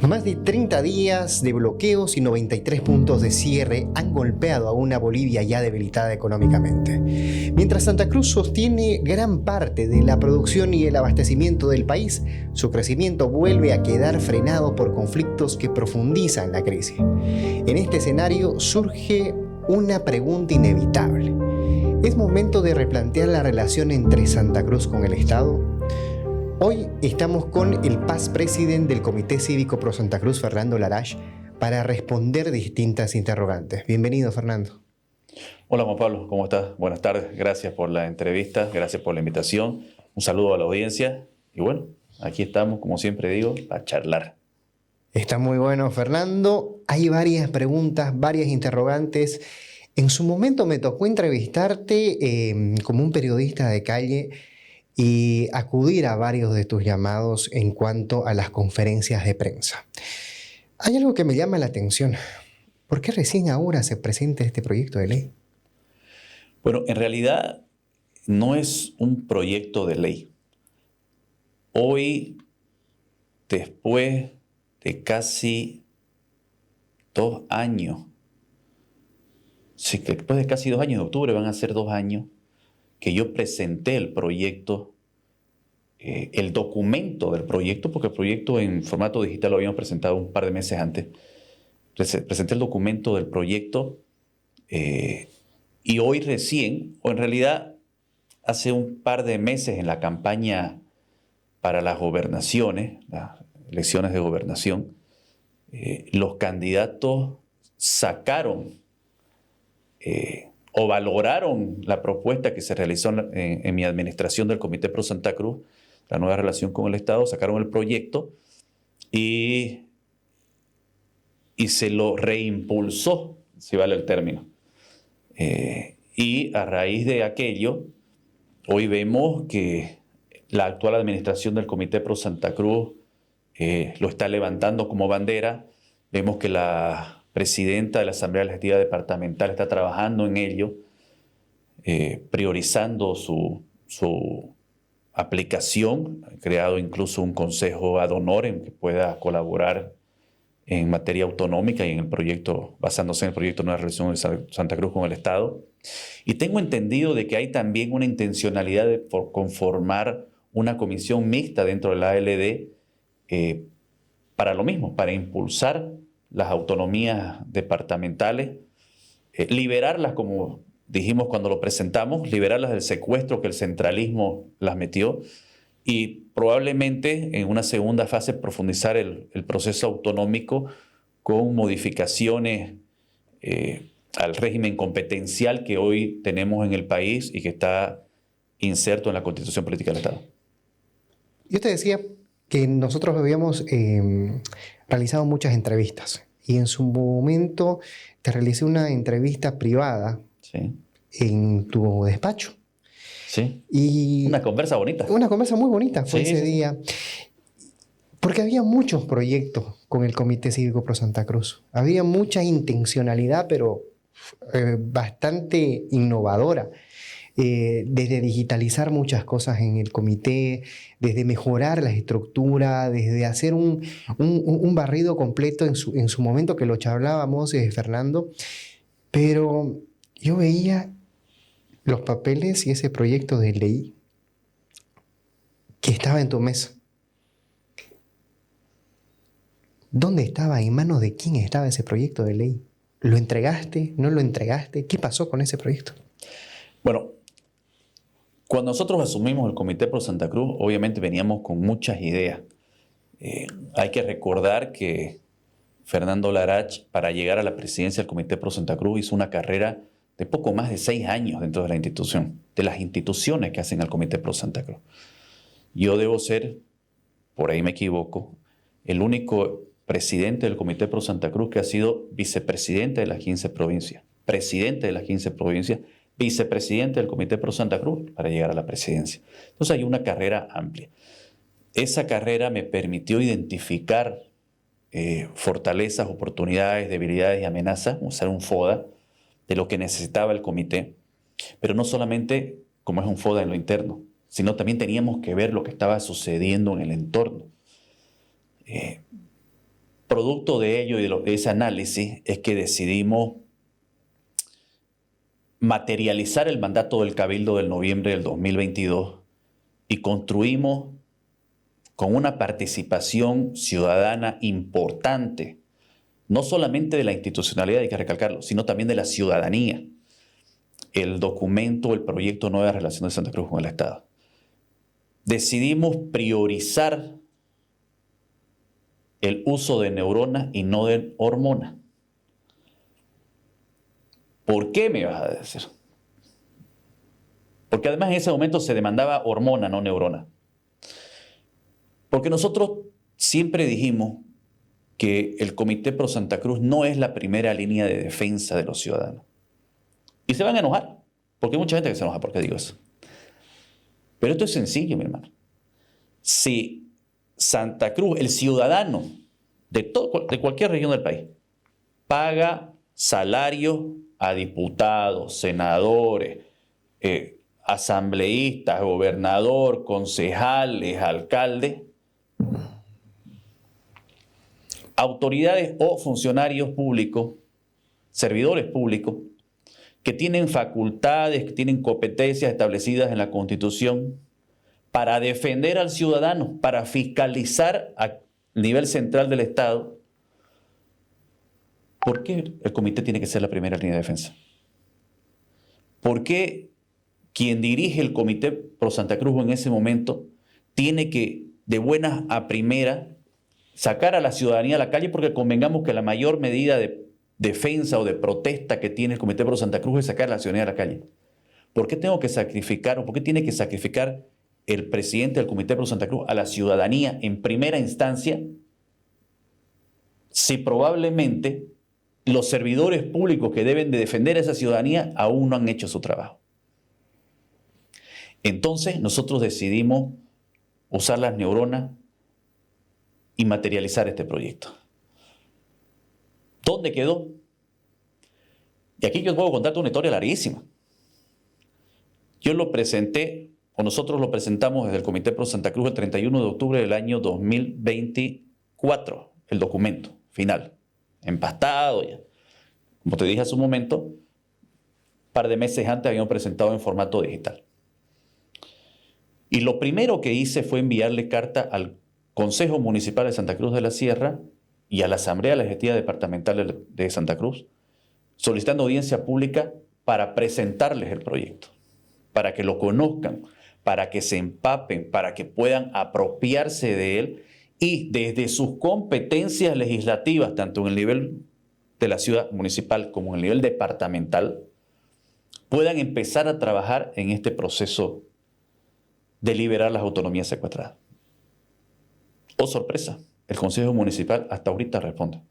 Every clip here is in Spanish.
Más de 30 días de bloqueos y 93 puntos de cierre han golpeado a una Bolivia ya debilitada económicamente. Mientras Santa Cruz sostiene gran parte de la producción y el abastecimiento del país, su crecimiento vuelve a quedar frenado por conflictos que profundizan la crisis. En este escenario surge una pregunta inevitable. ¿Es momento de replantear la relación entre Santa Cruz con el Estado? Hoy estamos con el past president del Comité Cívico Pro Santa Cruz, Fernando Larach, para responder distintas interrogantes. Bienvenido, Fernando. Hola Juan Pablo, ¿cómo estás? Buenas tardes, gracias por la entrevista, gracias por la invitación, un saludo a la audiencia y bueno, aquí estamos, como siempre digo, a charlar. Está muy bueno, Fernando. Hay varias preguntas, varias interrogantes. En su momento me tocó entrevistarte como un periodista de calle y acudir a varios de tus llamados en cuanto a las conferencias de prensa. Hay algo que me llama la atención. ¿Por qué recién ahora se presenta este proyecto de ley? Bueno, en realidad no es un proyecto de ley. Hoy, después de casi 2 años, sí, que después de casi 2 años, de octubre van a ser 2 años, que yo presenté el proyecto, el documento del proyecto, porque el proyecto en formato digital lo habíamos presentado un par de meses antes. Presenté el documento del proyecto y hoy recién, o en realidad hace un par de meses en la campaña para las gobernaciones, las elecciones de gobernación, los candidatos sacaron o valoraron la propuesta que se realizó en mi administración del Comité Pro Santa Cruz, la nueva relación con el Estado, sacaron el proyecto y se lo reimpulsó, si vale el término. Y a raíz de aquello, hoy vemos que la actual administración del Comité Pro Santa Cruz lo está levantando como bandera. Vemos que la presidenta de la Asamblea Legislativa Departamental está trabajando en ello, priorizando su aplicación. Ha creado incluso un consejo ad honorem que pueda colaborar en materia autonómica y en el proyecto, basándose en el proyecto de una relación de Santa Cruz con el Estado. Y tengo entendido de que hay también una intencionalidad de conformar una comisión mixta dentro de la ALD para lo mismo, para impulsar las autonomías departamentales, liberarlas, como dijimos cuando lo presentamos, liberarlas del secuestro que el centralismo las metió y probablemente en una segunda fase profundizar el proceso autonómico con modificaciones al régimen competencial que hoy tenemos en el país y que está inserto en la Constitución Política del Estado. Yo te decía que nosotros habíamos realizado muchas entrevistas y en su momento te realicé una entrevista privada en tu despacho. Sí. Y una conversa bonita. Una conversa muy bonita fue ese día. Porque había muchos proyectos con el Comité Cívico Pro Santa Cruz. Había mucha intencionalidad, pero bastante innovadora. Desde digitalizar muchas cosas en el comité, desde mejorar la estructura, desde hacer un barrido completo en su momento, que lo charlábamos, Fernando. Pero yo veía los papeles y ese proyecto de ley que estaba en tu mesa. ¿Dónde estaba? ¿En manos de quién estaba ese proyecto de ley? ¿Lo entregaste? ¿No lo entregaste? ¿Qué pasó con ese proyecto? Bueno, cuando nosotros asumimos el Comité Pro Santa Cruz, obviamente veníamos con muchas ideas. Hay que recordar que Fernando Larach, para llegar a la presidencia del Comité Pro Santa Cruz, hizo una carrera de poco más de 6 años dentro de la institución, de las instituciones que hacen al Comité Pro Santa Cruz. Yo debo ser, por ahí me equivoco, el único presidente del Comité Pro Santa Cruz que ha sido vicepresidente de las 15 provincias, presidente de las 15 provincias, vicepresidente del Comité Pro Santa Cruz para llegar a la presidencia. Entonces hay una carrera amplia. Esa carrera me permitió identificar fortalezas, oportunidades, debilidades y amenazas, usar un FODA de lo que necesitaba el comité, pero no solamente como es un FODA en lo interno, sino también teníamos que ver lo que estaba sucediendo en el entorno. producto de ello y de ese análisis es que decidimos materializar el mandato del Cabildo del noviembre del 2022 y construimos con una participación ciudadana importante, no solamente de la institucionalidad, hay que recalcarlo, sino también de la ciudadanía, el documento, el proyecto Nueva Relación de Santa Cruz con el Estado. Decidimos priorizar el uso de neuronas y no de hormonas. ¿Por qué, me vas a decir? Porque además en ese momento se demandaba hormona, no neurona. Porque nosotros siempre dijimos que el Comité Pro Santa Cruz no es la primera línea de defensa de los ciudadanos. Y se van a enojar, porque hay mucha gente que se enoja porque digo eso. Pero esto es sencillo, mi hermano. Si Santa Cruz, el ciudadano de cualquier región del país, paga salario a diputados, senadores, asambleístas, gobernador, concejales, alcaldes, autoridades o funcionarios públicos, servidores públicos, que tienen facultades, que tienen competencias establecidas en la Constitución para defender al ciudadano, para fiscalizar a nivel central del Estado. ¿Por qué el comité tiene que ser la primera línea de defensa? ¿Por qué quien dirige el Comité Pro Santa Cruz en ese momento tiene que, de buenas a primeras, sacar a la ciudadanía a la calle? Porque convengamos que la mayor medida de defensa o de protesta que tiene el Comité Pro Santa Cruz es sacar a la ciudadanía a la calle. ¿Por qué tengo que sacrificar o por qué tiene que sacrificar el presidente del Comité Pro Santa Cruz a la ciudadanía en primera instancia si probablemente los servidores públicos que deben de defender a esa ciudadanía aún no han hecho su trabajo? Entonces nosotros decidimos usar las neuronas y materializar este proyecto. ¿Dónde quedó? Y aquí yo puedo contarte una historia larguísima. Yo lo presenté, o nosotros lo presentamos desde el Comité Pro Santa Cruz el 31 de octubre del año 2024, el documento final, empastado ya. Como te dije hace un momento, un par de meses antes habíamos presentado en formato digital. Y lo primero que hice fue enviarle carta al Consejo Municipal de Santa Cruz de la Sierra y a la Asamblea Legislativa Departamental de Santa Cruz, solicitando audiencia pública para presentarles el proyecto, para que lo conozcan, para que se empapen, para que puedan apropiarse de él y desde sus competencias legislativas, tanto en el nivel de la ciudad municipal como en el nivel departamental, puedan empezar a trabajar en este proceso de liberar las autonomías secuestradas. Oh, sorpresa, el Consejo Municipal hasta ahorita responde.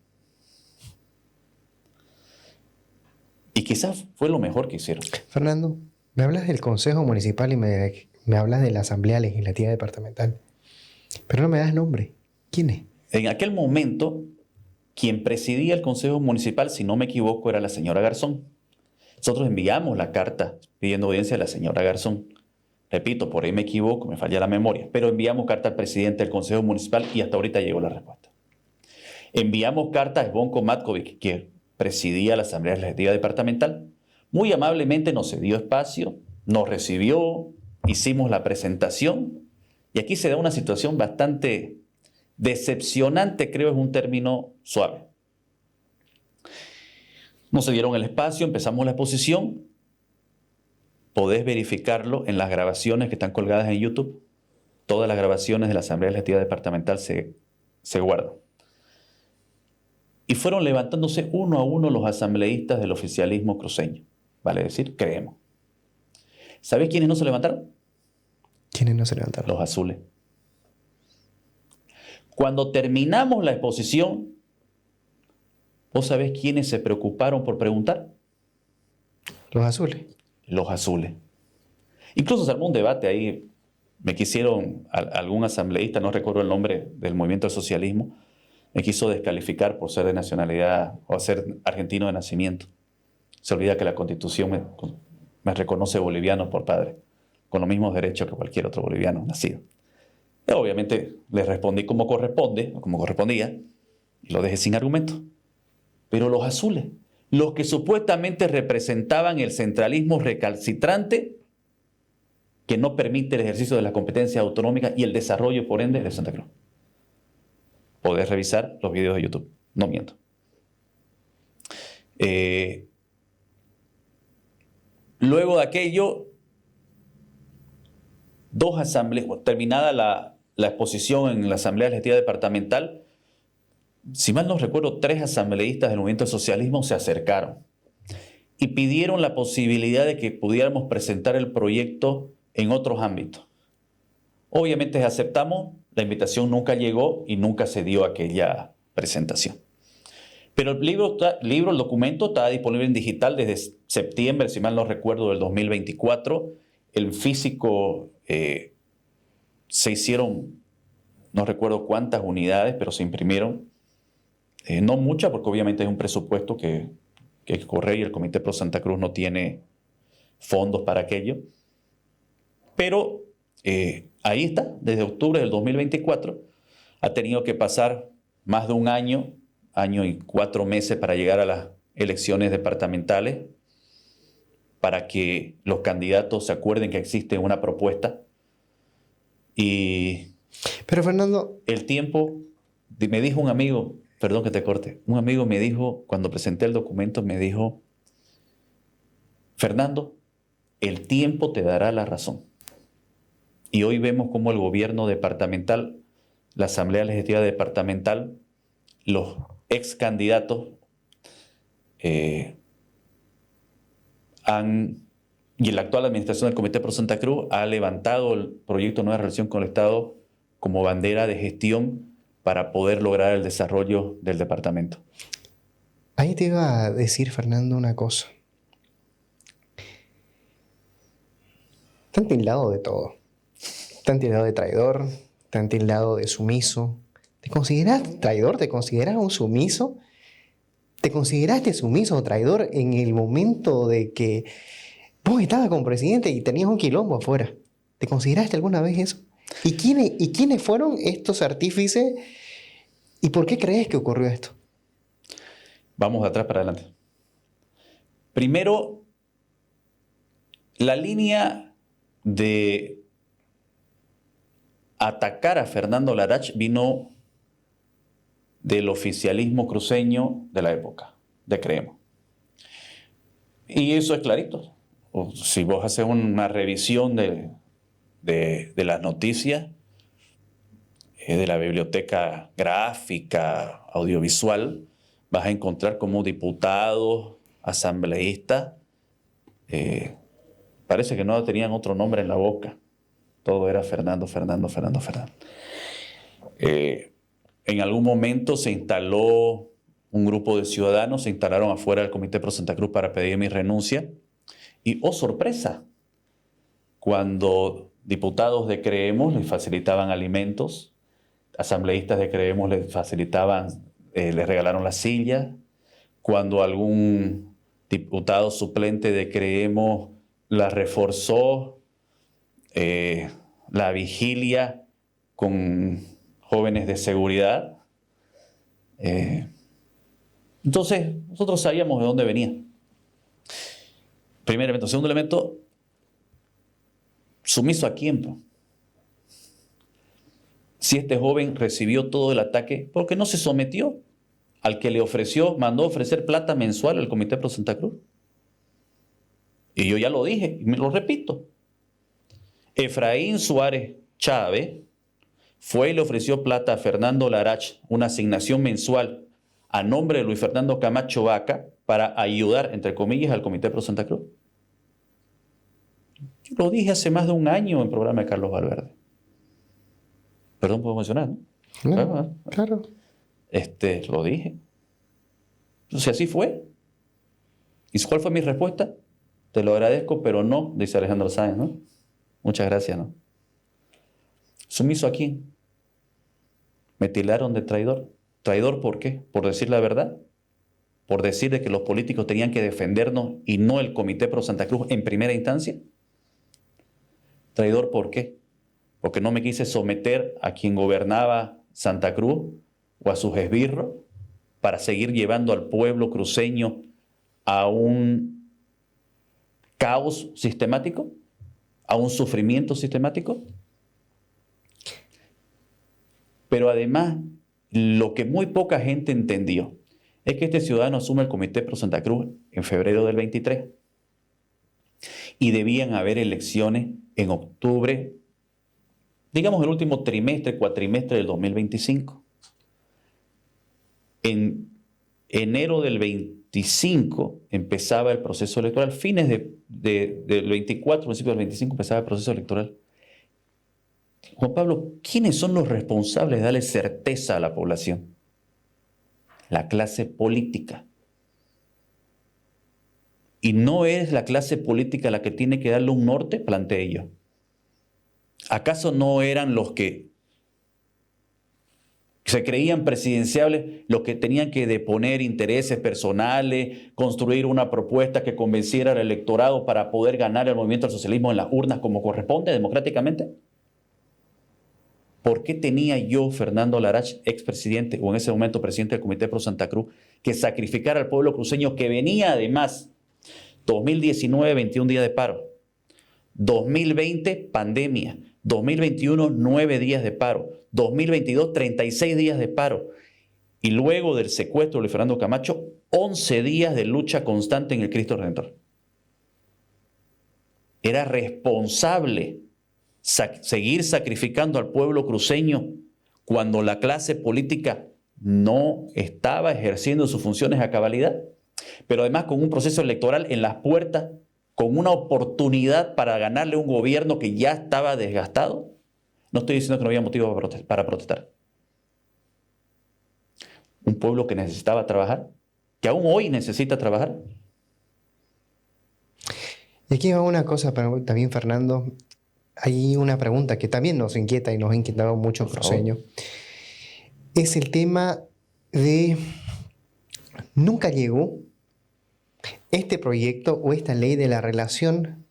Y quizás fue lo mejor que hicieron. Fernando, me hablas del Consejo Municipal y me hablas de la Asamblea Legislativa Departamental, pero no me das nombre. ¿Quién es? En aquel momento, quien presidía el Consejo Municipal, si no me equivoco, era la señora Garzón. Nosotros enviamos la carta pidiendo audiencia a la señora Garzón. Repito, por ahí me equivoco, me falla la memoria, pero enviamos carta al presidente del Consejo Municipal y hasta ahorita llegó la respuesta. Enviamos carta a Zvonko Matkovic, que presidía la Asamblea Legislativa Departamental. Muy amablemente nos cedió espacio, nos recibió, hicimos la presentación y aquí se da una situación bastante decepcionante, creo es un término suave. Nos cedieron el espacio, empezamos la exposición. Podés verificarlo en las grabaciones que están colgadas en YouTube. Todas las grabaciones de la Asamblea Legislativa Departamental se guardan. Y fueron levantándose uno a uno los asambleístas del oficialismo cruceño. Vale decir, creemos. ¿Sabés quiénes no se levantaron? ¿Quiénes no se levantaron? Los azules. Cuando terminamos la exposición, ¿vos sabés quiénes se preocuparon por preguntar? Los azules. Los azules. Incluso se armó un debate ahí. Me quisieron, algún asambleísta, no recuerdo el nombre del movimiento del socialismo, me quiso descalificar por ser de nacionalidad o ser argentino de nacimiento. Se olvida que la Constitución me reconoce boliviano por padre, con los mismos derechos que cualquier otro boliviano nacido. Y obviamente les respondí como corresponde, o como correspondía, y lo dejé sin argumento. Pero los azules, los que supuestamente representaban el centralismo recalcitrante que no permite el ejercicio de la competencia autonómica y el desarrollo, por ende, de Santa Cruz. Podés revisar los videos de YouTube, no miento. Luego de aquello, dos asambleas, terminada la exposición en la Asamblea Legislativa Departamental, si mal no recuerdo, 3 asambleístas del movimiento del socialismo se acercaron y pidieron la posibilidad de que pudiéramos presentar el proyecto en otros ámbitos. Obviamente aceptamos, la invitación nunca llegó y nunca se dio aquella presentación. Pero el documento está disponible en digital desde septiembre, si mal no recuerdo, del 2024. El físico se hicieron, no recuerdo cuántas unidades, pero se imprimieron. No muchas, porque obviamente es un presupuesto que hay que correr y el Comité Pro Santa Cruz no tiene fondos para aquello. Pero ahí está, desde octubre del 2024. Ha tenido que pasar más de un año y 4 meses para llegar a las elecciones departamentales, para que los candidatos se acuerden que existe una propuesta. Pero Fernando, el tiempo, me dijo un amigo, perdón que te corte, un amigo me dijo, cuando presenté el documento, me dijo: Fernando, el tiempo te dará la razón. Y hoy vemos cómo el gobierno departamental, la Asamblea Legislativa Departamental, los ex candidatos y la actual administración del Comité Pro Santa Cruz ha levantado el proyecto de nueva relación con el Estado como bandera de gestión para poder lograr el desarrollo del departamento. Ahí te iba a decir, Fernando, una cosa. Te han tildado de todo. Te han tildado de traidor, te han tildado de sumiso. ¿Te consideras traidor? ¿Te consideras un sumiso? ¿Te consideraste sumiso o traidor en el momento de que vos estabas como presidente y tenías un quilombo afuera? ¿Te consideraste alguna vez eso? ¿Y quiénes fueron estos artífices? ¿Y por qué crees que ocurrió esto? Vamos de atrás para adelante. Primero, la línea de atacar a Fernando Larach vino del oficialismo cruceño de la época, de Creemos. Y eso es clarito. Si vos haces una revisión de las noticias, de la biblioteca gráfica, audiovisual, vas a encontrar como diputados, asambleístas, parece que no tenían otro nombre en la boca. Todo era Fernando. En algún momento se instaló un grupo de ciudadanos, se instalaron afuera del Comité Pro Santa Cruz para pedir mi renuncia. Y, oh sorpresa, cuando diputados de Creemos les facilitaban alimentos, asambleístas de Creemos les facilitaban, les regalaron las sillas, cuando algún diputado suplente de Creemos la reforzó, la vigilia con jóvenes de seguridad. Entonces, nosotros sabíamos de dónde venía. Primer elemento. Segundo elemento, ¿sumiso a quién? Si este joven recibió todo el ataque, ¿por qué no se sometió al que le mandó ofrecer plata mensual al Comité Pro Santa Cruz? Y yo ya lo dije, y me lo repito. Efraín Suárez Chávez fue y le ofreció plata a Fernando Larach, una asignación mensual a nombre de Luis Fernando Camacho Vaca, para ayudar, entre comillas, al Comité Pro Santa Cruz. Yo lo dije hace más de un año en el programa de Carlos Valverde. Perdón, puedo mencionar, ¿no? Claro. Lo dije. Entonces así fue. ¿Y cuál fue mi respuesta? Te lo agradezco, pero no, dice Alejandro Sáenz, ¿no? Muchas gracias, ¿no? ¿Sumiso a quién? Me tildaron de traidor. ¿Traidor por qué? ¿Por decir la verdad? ¿Por decir de que los políticos tenían que defendernos y no el Comité Pro Santa Cruz en primera instancia? ¿Traidor por qué? Porque no me quise someter a quien gobernaba Santa Cruz o a sus esbirros, para seguir llevando al pueblo cruceño a un caos sistemático, a un sufrimiento sistemático. Pero además, lo que muy poca gente entendió es que este ciudadano asume el Comité Pro Santa Cruz en febrero del 23 y debían haber elecciones en octubre, digamos el último trimestre, cuatrimestre del 2025. En enero del 25 empezaba el proceso electoral, fines del 24, principios del 25 empezaba el proceso electoral. Juan Pablo, ¿quiénes son los responsables de darle certeza a la población? La clase política. ¿Y no es la clase política la que tiene que darle un norte? Planteé yo. ¿Acaso no eran los que se creían presidenciables los que tenían que deponer intereses personales, construir una propuesta que convenciera al electorado para poder ganar el movimiento del socialismo en las urnas como corresponde democráticamente? ¿Por qué tenía yo, Fernando Larach, expresidente o en ese momento presidente del Comité Pro Santa Cruz, que sacrificar al pueblo cruceño que venía además 2019, 21 días de paro, 2020, pandemia, 2021, 9 días de paro, 2022, 36 días de paro, y luego del secuestro de Luis Fernando Camacho, 11 días de lucha constante en el Cristo Redentor? Era responsable seguir sacrificando al pueblo cruceño cuando la clase política no estaba ejerciendo sus funciones a cabalidad, pero además con un proceso electoral en las puertas, con una oportunidad para ganarle un gobierno que ya estaba desgastado. No estoy diciendo que no había motivo para protestar. Un pueblo que necesitaba trabajar, que aún hoy necesita trabajar. Y aquí va una cosa también, Fernando. Hay una pregunta que también nos inquieta y nos ha inquietado mucho cruceños. Es el tema de nunca llegó este proyecto o esta ley de la relación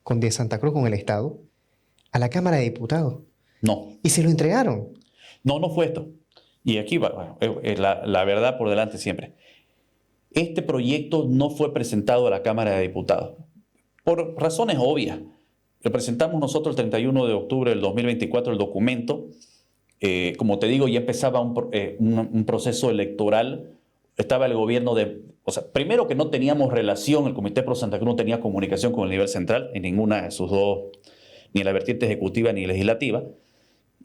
de Santa Cruz con el Estado a la Cámara de Diputados. No. Y se lo entregaron. No, no fue esto. Y aquí va, la verdad por delante siempre. Este proyecto no fue presentado a la Cámara de Diputados por razones obvias. Lo presentamos nosotros el 31 de octubre del 2024, el documento. Como te digo, ya empezaba un proceso electoral. Estaba el gobierno o sea, primero que no teníamos relación, el Comité Pro Santa Cruz no tenía comunicación con el nivel central en ninguna de sus dos, ni en la vertiente ejecutiva ni legislativa.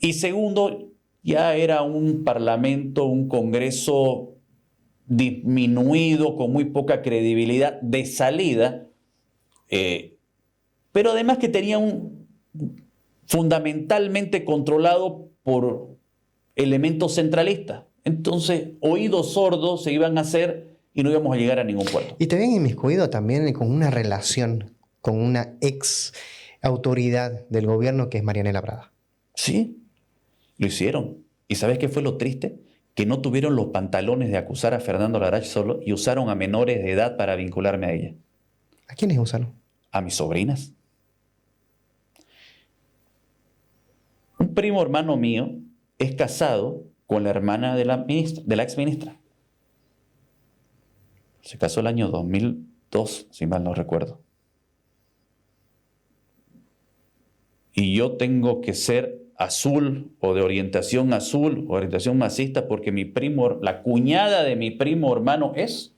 Y segundo, ya era un parlamento, un congreso disminuido, con muy poca credibilidad de salida, pero además que tenía fundamentalmente controlado por elementos centralistas. Entonces, oídos sordos se iban a hacer y no íbamos a llegar a ningún puerto. Y te habían inmiscuido también con una relación con una ex autoridad del gobierno que es Marianela Prada. Sí, lo hicieron. ¿Y sabes qué fue lo triste? Que no tuvieron los pantalones de acusar a Fernando Larach solo y usaron a menores de edad para vincularme a ella. ¿A quiénes usaron? A mis sobrinas. Un primo hermano mío es casado con la hermana de la exministra. Se casó el año 2002, si mal no recuerdo. Y yo tengo que ser azul o de orientación azul o orientación masista porque la cuñada de mi primo hermano es.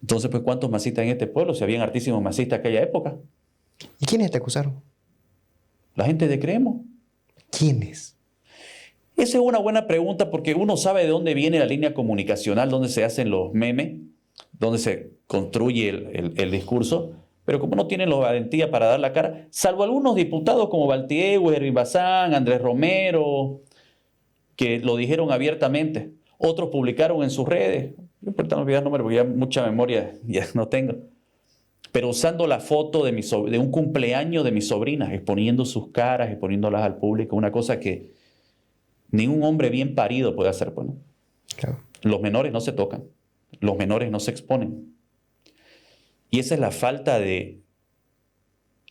Entonces, pues, ¿cuántos masistas en este pueblo? Si habían hartísimos masistas en aquella época. ¿Y quiénes te acusaron? La gente de Creemos. ¿Quiénes? Esa es una buena pregunta porque uno sabe de dónde viene la línea comunicacional, dónde se hacen los memes, dónde se construye el discurso, pero como no tienen la valentía para dar la cara, salvo algunos diputados como Valtiegüe, Erwin Bazán, Andrés Romero, que lo dijeron abiertamente. Otros publicaron en sus redes. No importa olvidar números porque ya mucha memoria ya no tengo. Pero usando la foto de un cumpleaños de mis sobrinas, exponiendo sus caras, exponiéndolas al público, una cosa que ningún hombre bien parido puede hacer. Pues, ¿no? Claro. Los menores no se tocan, los menores no se exponen. Y esa es la falta de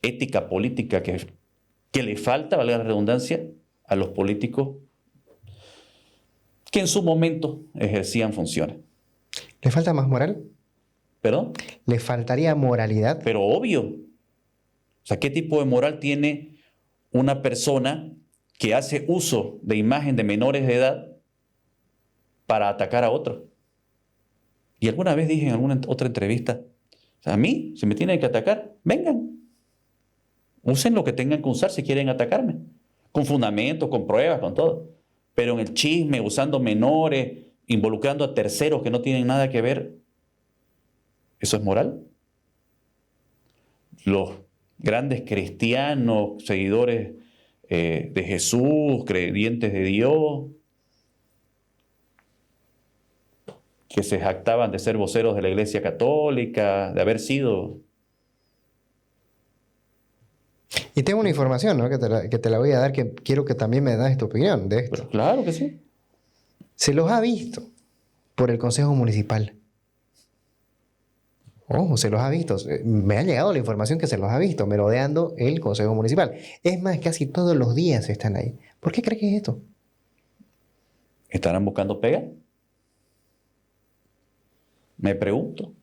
ética política que le falta, valga la redundancia, a los políticos que en su momento ejercían funciones. ¿Le falta más moral? ¿Perdón? ¿Le faltaría moralidad? Pero obvio. O sea, ¿qué tipo de moral tiene una persona que hace uso de imagen de menores de edad para atacar a otros? Y alguna vez dije en alguna otra entrevista, o sea, a mí, si me tienen que atacar, vengan. Usen lo que tengan que usar si quieren atacarme. Con fundamentos, con pruebas, con todo. Pero en el chisme, usando menores, involucrando a terceros que no tienen nada que ver, ¿eso es moral? Los grandes cristianos, seguidores de Jesús, creyentes de Dios, que se jactaban de ser voceros de la Iglesia Católica, de haber sido... Y tengo una información, ¿no? que te la voy a dar, que quiero que también me das tu opinión de esto. Pero claro que sí. Se los ha visto por el Consejo Municipal. Ojo, se los ha visto. Me ha llegado la información que se los ha visto merodeando el Consejo Municipal. Es más, casi todos los días están ahí. ¿Por qué crees que es esto? ¿Estarán buscando pega? Me pregunto.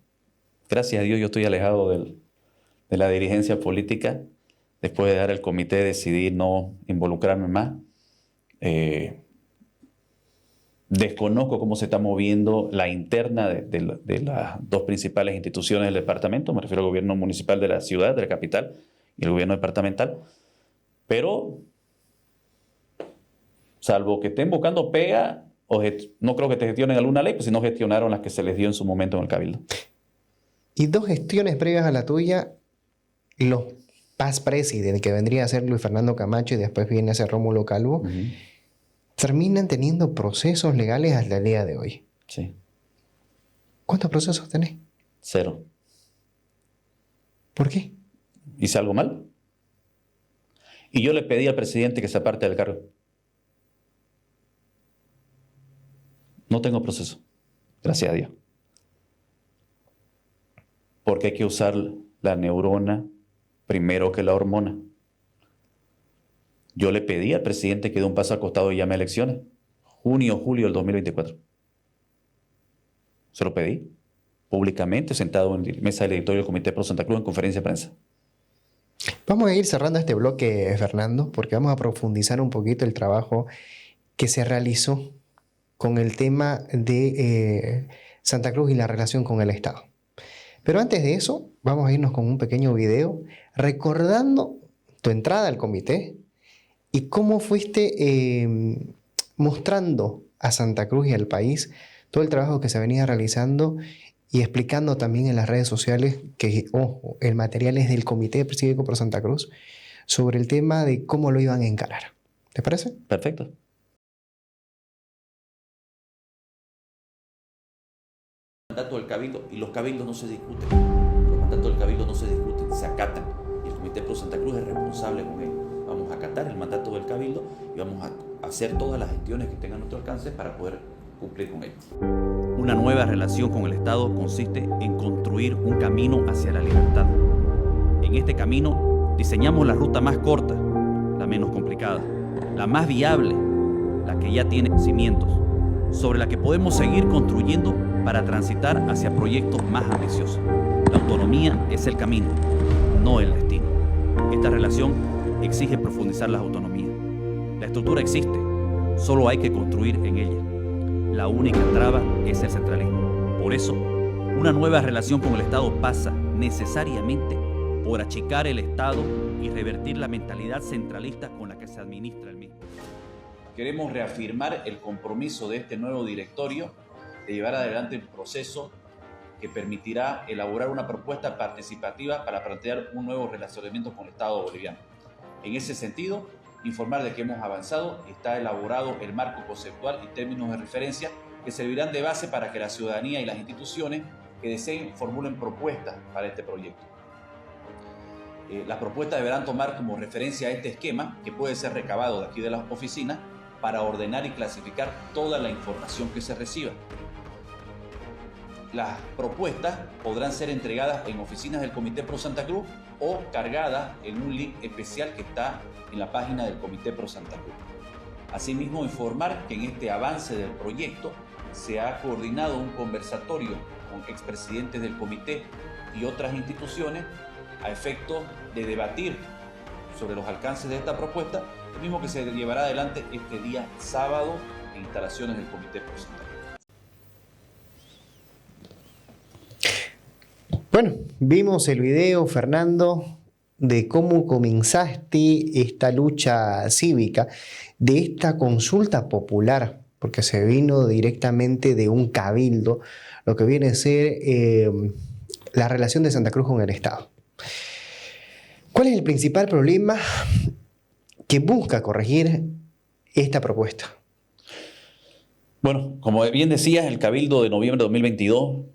Gracias a Dios yo estoy alejado de la dirigencia política. Después de dar el comité decidí no involucrarme más. Desconozco cómo se está moviendo la interna de las dos principales instituciones del departamento. Me refiero al gobierno municipal de la ciudad, de la capital, y el gobierno departamental. Pero, salvo que estén buscando pega, no creo que te gestionen alguna ley, pues si no gestionaron las que se les dio en su momento en el Cabildo. Y dos gestiones previas a la tuya, los past president, que vendría a ser Luis Fernando Camacho y después viene a ser Rómulo Calvo, terminan teniendo procesos legales hasta el día de hoy. Sí. ¿Cuántos procesos tenés? 0. ¿Por qué? ¿Hice algo mal? Y yo le pedí al presidente que se aparte del cargo. No tengo proceso, gracias a Dios. Porque hay que usar la neurona primero que la hormona. Yo le pedí al presidente que dé un paso al costado y llame a elecciones. Junio, julio del 2024. Se lo pedí públicamente, sentado en la mesa del directorio del Comité Pro Santa Cruz en conferencia de prensa. Vamos a ir cerrando este bloque, Fernando, porque vamos a profundizar un poquito el trabajo que se realizó con el tema de Santa Cruz y la relación con el Estado. Pero antes de eso, vamos a irnos con un pequeño video recordando tu entrada al comité y cómo fuiste mostrando a Santa Cruz y al país todo el trabajo que se venía realizando y explicando también en las redes sociales que, ojo, el material es del Comité Cívico Pro Santa Cruz sobre el tema de cómo lo iban a encarar. ¿Te parece? Perfecto. Mandato del Cabildo, y los cabildos no se discuten. Los mandatos del Cabildo no se discuten, se acatan. Y el Comité Pro Santa Cruz es responsable con ello. Vamos a acatar el mandato del Cabildo y vamos a hacer todas las gestiones que tengan a nuestro alcance para poder cumplir con ello. Una nueva relación con el Estado consiste en construir un camino hacia la libertad. En este camino diseñamos la ruta más corta, la menos complicada, la más viable, la que ya tiene cimientos, sobre la que podemos seguir construyendo para transitar hacia proyectos más ambiciosos. La autonomía es el camino, no el destino. Esta relación exige profundizar las autonomías. La estructura existe, solo hay que construir en ella. La única traba es el centralismo. Por eso, una nueva relación con el Estado pasa necesariamente por achicar el Estado y revertir la mentalidad centralista con la que se administra el mismo. Queremos reafirmar el compromiso de este nuevo directorio de llevar adelante un proceso que permitirá elaborar una propuesta participativa para plantear un nuevo relacionamiento con el Estado boliviano. En ese sentido, informar de que hemos avanzado y está elaborado el marco conceptual y términos de referencia que servirán de base para que la ciudadanía y las instituciones que deseen formulen propuestas para este proyecto. Las propuestas deberán tomar como referencia este esquema que puede ser recabado de aquí de las oficinas para ordenar y clasificar toda la información que se reciba. Las propuestas podrán ser entregadas en oficinas del Comité Pro Santa Cruz o cargadas en un link especial que está en la página del Comité Pro Santa Cruz. Asimismo, informar que en este avance del proyecto se ha coordinado un conversatorio con expresidentes del comité y otras instituciones a efecto de debatir sobre los alcances de esta propuesta, lo mismo que se llevará adelante este día sábado en instalaciones del Comité Pro Santa Cruz. Bueno, vimos el video, Fernando, de cómo comenzaste esta lucha cívica, de esta consulta popular, porque se vino directamente de un cabildo, lo que viene a ser la relación de Santa Cruz con el Estado. ¿Cuál es el principal problema que busca corregir esta propuesta? Bueno, como bien decías, el Cabildo de noviembre de 2022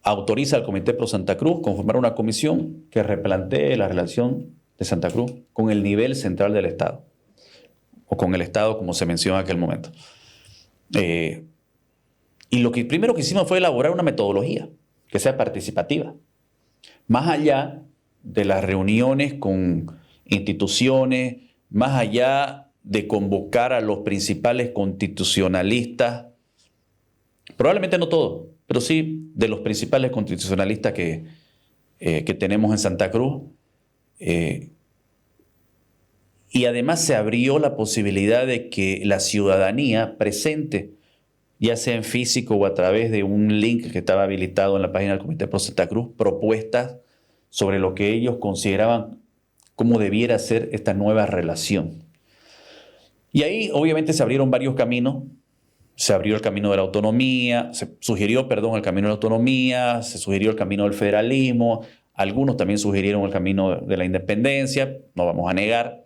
autoriza al Comité Pro Santa Cruz conformar una comisión que replantee la relación de Santa Cruz con el nivel central del Estado, o con el Estado, como se menciona en aquel momento. Y lo que primero que hicimos fue elaborar una metodología que sea participativa, más allá de las reuniones con instituciones, más allá de convocar a los principales constitucionalistas, probablemente no todos, pero sí de los principales constitucionalistas que tenemos en Santa Cruz. Y además se abrió la posibilidad de que la ciudadanía presente, ya sea en físico o a través de un link que estaba habilitado en la página del Comité Pro Santa Cruz, propuestas sobre lo que ellos consideraban cómo debiera ser esta nueva relación. Y ahí obviamente se abrieron varios caminos. Se abrió el camino de la autonomía, se sugirió, el camino de la autonomía, se sugirió el camino del federalismo, algunos también sugirieron el camino de la independencia, no vamos a negar.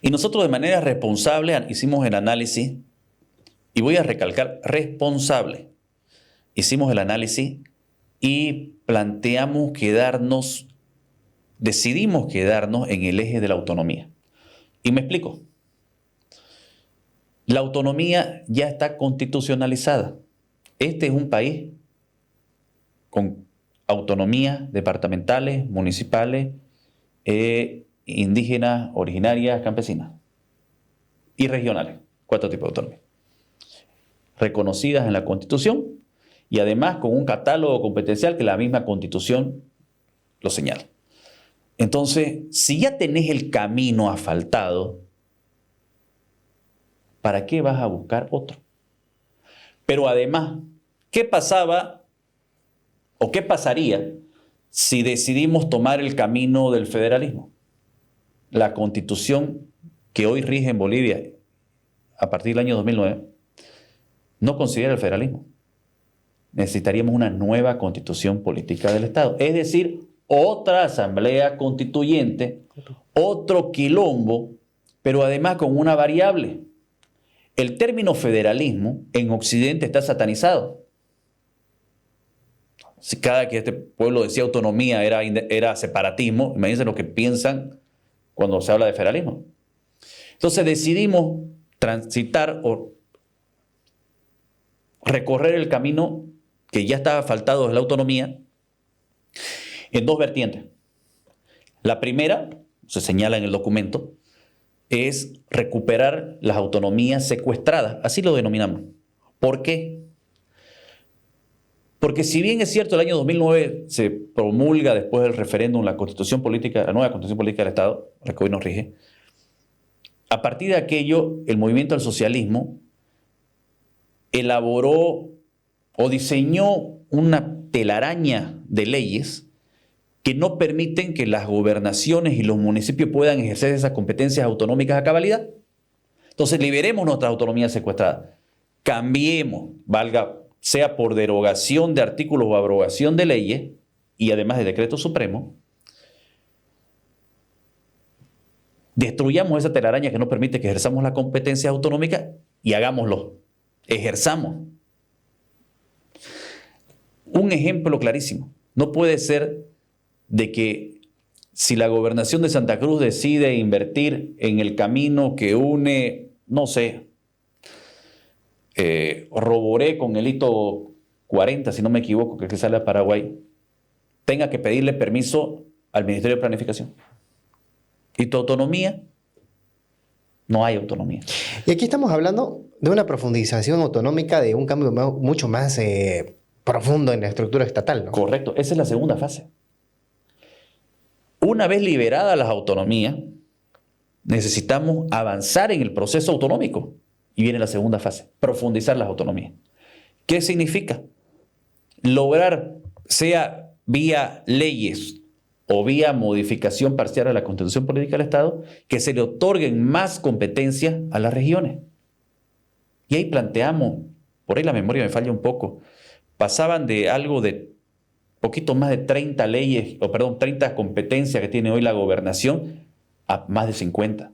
Y nosotros de manera responsable hicimos el análisis, y voy a recalcar, responsable. Hicimos el análisis y decidimos quedarnos en el eje de la autonomía. Y me explico. La autonomía ya está constitucionalizada. Este es un país con autonomías departamentales, municipales, indígenas, originarias, campesinas y regionales. 4 tipos de autonomía. Reconocidas en la Constitución y además con un catálogo competencial que la misma Constitución lo señala. Entonces, si ya tenés el camino asfaltado, ¿para qué vas a buscar otro? Pero además, ¿qué pasaba o qué pasaría si decidimos tomar el camino del federalismo? La Constitución que hoy rige en Bolivia a partir del año 2009 no considera el federalismo. Necesitaríamos una nueva Constitución política del Estado, es decir, otra asamblea constituyente, otro quilombo, pero además con una variable. El término federalismo en Occidente está satanizado. Si cada que este pueblo decía autonomía era separatismo, imagínense lo que piensan cuando se habla de federalismo. Entonces decidimos transitar o recorrer el camino que ya estaba asfaltado de la autonomía en 2 vertientes. La primera, se señala en el documento, es recuperar las autonomías secuestradas, así lo denominamos. ¿Por qué? Porque si bien es cierto, el año 2009 se promulga después del referéndum la nueva Constitución Política del Estado, la que hoy nos rige, a partir de aquello, el movimiento al socialismo elaboró o diseñó una telaraña de leyes que no permiten que las gobernaciones y los municipios puedan ejercer esas competencias autonómicas a cabalidad. Entonces, liberemos nuestras autonomías secuestradas. Cambiemos, sea por derogación de artículos o abrogación de leyes, y además de decretos supremos, destruyamos esa telaraña que no permite que ejerzamos la competencia autonómica y hagámoslo. Ejerzamos. Un ejemplo clarísimo. No puede ser de que si la gobernación de Santa Cruz decide invertir en el camino que une, no sé, Roboré con el hito 40, si no me equivoco, que sale a Paraguay, tenga que pedirle permiso al Ministerio de Planificación. ¿Y tu autonomía? No hay autonomía. Y aquí estamos hablando de una profundización autonómica, de un cambio mucho más profundo en la estructura estatal, ¿no? Correcto, esa es la segunda fase. Una vez liberadas las autonomías, necesitamos avanzar en el proceso autonómico. Y viene la segunda fase, profundizar las autonomías. ¿Qué significa? Lograr, sea vía leyes o vía modificación parcial a la Constitución Política del Estado, que se le otorguen más competencias a las regiones. Y ahí planteamos, por ahí la memoria me falla un poco, pasaban de algo de poquito más de 30 leyes, 30 competencias que tiene hoy la gobernación, a más de 50.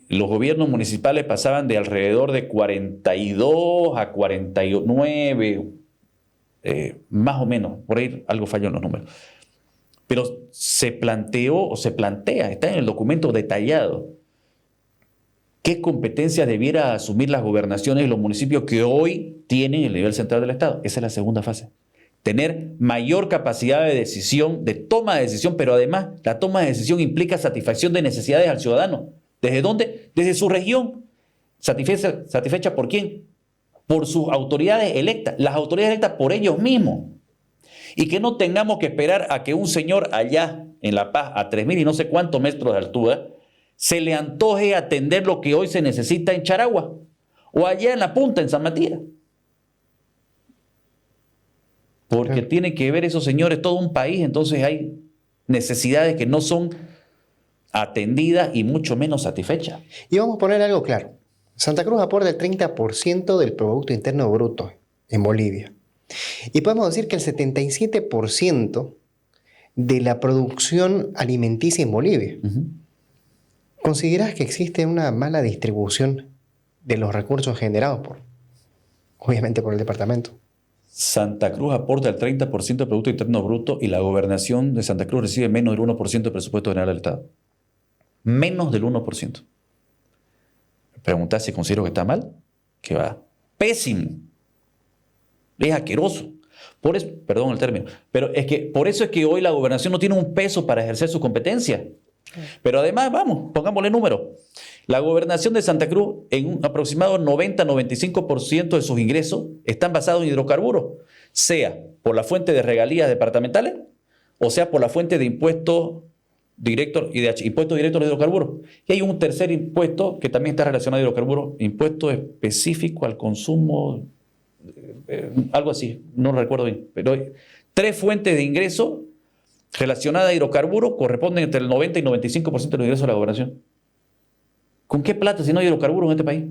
Los gobiernos municipales pasaban de alrededor de 42 a 49, más o menos, por ahí algo falló en los números. Pero se planteó o se plantea, está en el documento detallado, qué competencias debiera asumir las gobernaciones y los municipios que hoy tienen el nivel central del Estado. Esa es la segunda fase. Tener mayor capacidad de decisión, de toma de decisión, pero además la toma de decisión implica satisfacción de necesidades al ciudadano. ¿Desde dónde? Desde su región. ¿Satisfecha por quién? Por sus autoridades electas. Las autoridades electas por ellos mismos. Y que no tengamos que esperar a que un señor allá en La Paz, a 3.000 y no sé cuántos metros de altura, se le antoje atender lo que hoy se necesita en Charagua o allá en la punta, en San Matías. Porque tiene que ver esos señores todo un país, entonces hay necesidades que no son atendidas y mucho menos satisfechas. Y vamos a poner algo claro. Santa Cruz aporta el 30% del Producto Interno Bruto en Bolivia. Y podemos decir que el 77% de la producción alimenticia en Bolivia. ¿Consideras que existe una mala distribución de los recursos generados obviamente por el departamento? Santa Cruz aporta el 30% del Producto Interno Bruto y la gobernación de Santa Cruz recibe menos del 1% del presupuesto general del Estado. Menos del 1%. Me preguntás si considero que está mal. Que va. Pésimo. Es asqueroso. Por eso, perdón el término, pero es que por eso es que hoy la gobernación no tiene un peso para ejercer su competencia. Pero además, vamos, pongámosle número. La gobernación de Santa Cruz, en un aproximado 90-95% de sus ingresos están basados en hidrocarburos, sea por la fuente de regalías departamentales o sea por la fuente de impuestos directos y de impuestos directos a los hidrocarburos. Y hay un tercer impuesto que también está relacionado a hidrocarburos, impuesto específico al consumo, algo así, no recuerdo bien, pero hay 3 fuentes de ingresos relacionadas a hidrocarburos corresponden entre el 90 y 95% de los ingresos de la gobernación. ¿Con qué plata si no hay hidrocarburos en este país?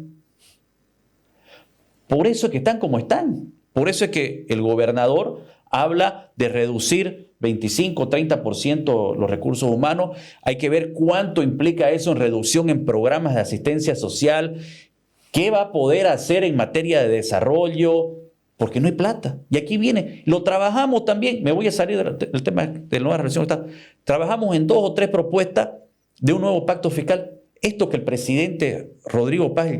Por eso es que están como están. Por eso es que el gobernador habla de reducir 25-30% los recursos humanos. Hay que ver cuánto implica eso en reducción en programas de asistencia social. ¿Qué va a poder hacer en materia de desarrollo? Porque no hay plata. Y aquí viene. Lo trabajamos también. Me voy a salir del tema de la nueva relación del Estado. Trabajamos en 2 o 3 propuestas de un nuevo pacto fiscal. Esto que el presidente Rodrigo Paz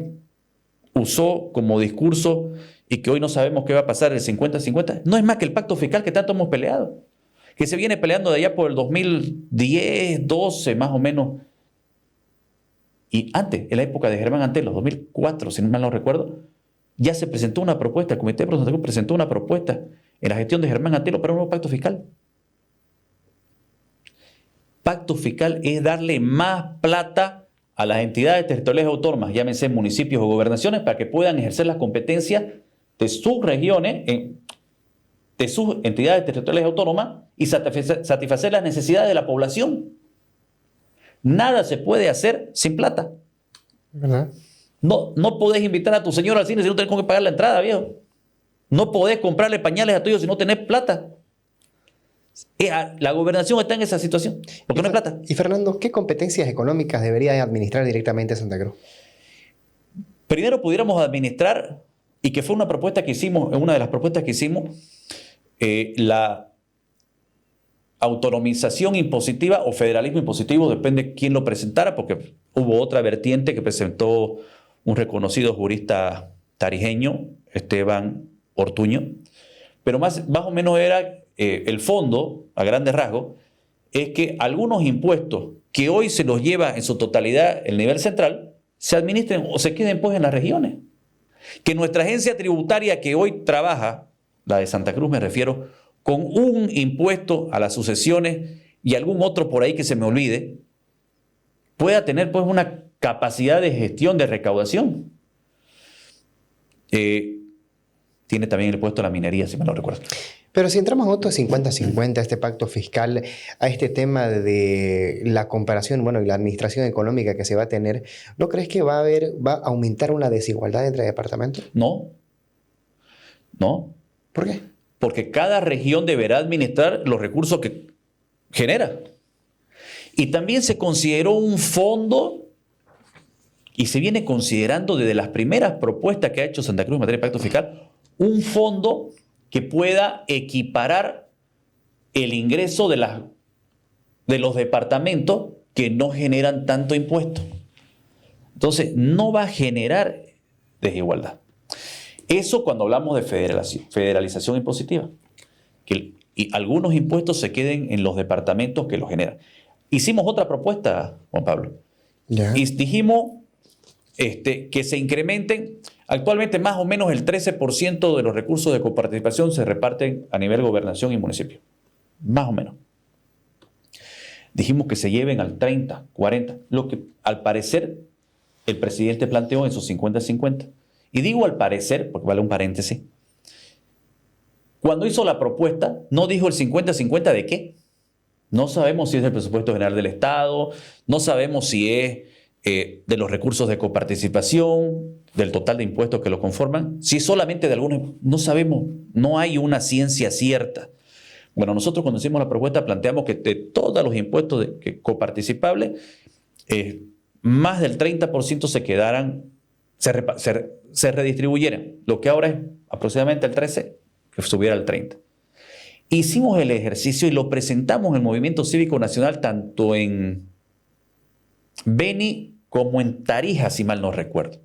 usó como discurso y que hoy no sabemos qué va a pasar el 50-50, no es más que el pacto fiscal que tanto hemos peleado, que se viene peleando de allá por el 2010, 12 más o menos. Y antes, en la época de Germán Antelo, 2004, si no mal no recuerdo, ya se presentó una propuesta, el Comité de Santa Cruz presentó una propuesta en la gestión de Germán Antelo para un nuevo pacto fiscal. Pacto fiscal es darle más plata a las entidades territoriales autónomas, llámense municipios o gobernaciones, para que puedan ejercer las competencias de sus regiones, de sus entidades territoriales autónomas y satisfacer las necesidades de la población. Nada se puede hacer sin plata. ¿Verdad? No podés invitar a tu señora al cine si no tenés con qué pagar la entrada, viejo. No podés comprarle pañales a tu hijo si no tenés plata. La gobernación está en esa situación, porque no hay plata. Y Fernando, ¿qué competencias económicas debería administrar directamente Santa Cruz? Primero pudiéramos administrar, y que fue una propuesta que hicimos, una de las propuestas que hicimos, la autonomización impositiva o federalismo impositivo, depende quién lo presentara, porque hubo otra vertiente que presentó un reconocido jurista tarijeño, Esteban Ortuño, pero más o menos era el fondo, a grandes rasgos, es que algunos impuestos que hoy se los lleva en su totalidad el nivel central, se administren o se queden pues en las regiones. Que nuestra agencia tributaria que hoy trabaja, la de Santa Cruz me refiero, con un impuesto a las sucesiones y algún otro por ahí que se me olvide, pueda tener pues una capacidad de gestión de recaudación. Tiene también el impuesto a la minería, si me lo recuerdo. Pero si entramos a otro 50-50, a este pacto fiscal, a este tema de la comparación, bueno, y la administración económica que se va a tener, ¿no crees que va a aumentar una desigualdad entre departamentos? No. ¿Por qué? Porque cada región deberá administrar los recursos que genera. Y también se consideró un fondo, y se viene considerando desde las primeras propuestas que ha hecho Santa Cruz en materia de pacto fiscal, un fondo que pueda equiparar el ingreso de los departamentos que no generan tanto impuesto. Entonces, no va a generar desigualdad. Eso cuando hablamos de federalización impositiva. Y algunos impuestos se queden en los departamentos que los generan. Hicimos otra propuesta, Juan Pablo. Ya. Y dijimos que se incrementen. Actualmente más o menos el 13% de los recursos de coparticipación se reparten a nivel gobernación y municipio. Más o menos. Dijimos que se lleven al 30, 40, lo que al parecer el presidente planteó en sus 50-50. Y digo al parecer, porque vale un paréntesis, cuando hizo la propuesta no dijo el 50-50 de qué. No sabemos si es del presupuesto general del Estado, no sabemos si es de los recursos de coparticipación, del total de impuestos que lo conforman, si es solamente de algunos, no sabemos, no hay una ciencia cierta. Bueno, nosotros cuando hicimos la propuesta planteamos que de todos los impuestos coparticipables, más del 30% se quedaran, se redistribuyeran, lo que ahora es aproximadamente el 13%, que subiera al 30%. Hicimos el ejercicio y lo presentamos en el Movimiento Cívico Nacional tanto en Beni como en Tarija, si mal no recuerdo.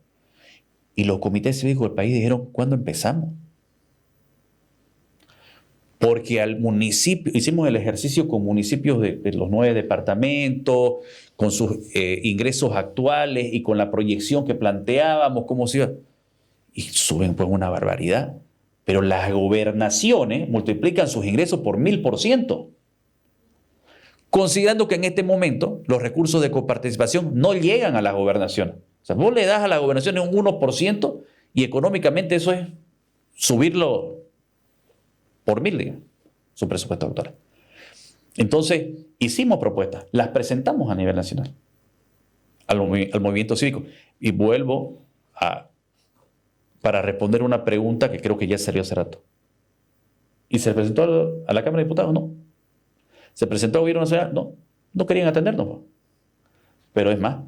Y los comités cívicos del país dijeron, ¿cuándo empezamos? Porque al municipio, hicimos el ejercicio con municipios de los 9 departamentos, con sus ingresos actuales y con la proyección que planteábamos, cómo se iba. Y suben pues una barbaridad. Pero las gobernaciones multiplican sus ingresos por 1000%. Considerando que en este momento los recursos de coparticipación no llegan a las gobernaciones. O sea, vos le das a las gobernaciones un 1% y económicamente eso es subirlo por 1000, digamos, su presupuesto actual. Entonces, hicimos propuestas, las presentamos a nivel nacional, al movimiento cívico. Y vuelvo para responder una pregunta que creo que ya salió hace rato. ¿Y se presentó a la Cámara de Diputados? No. ¿Se presentó al Gobierno Nacional? No. No querían atendernos. Pero es más,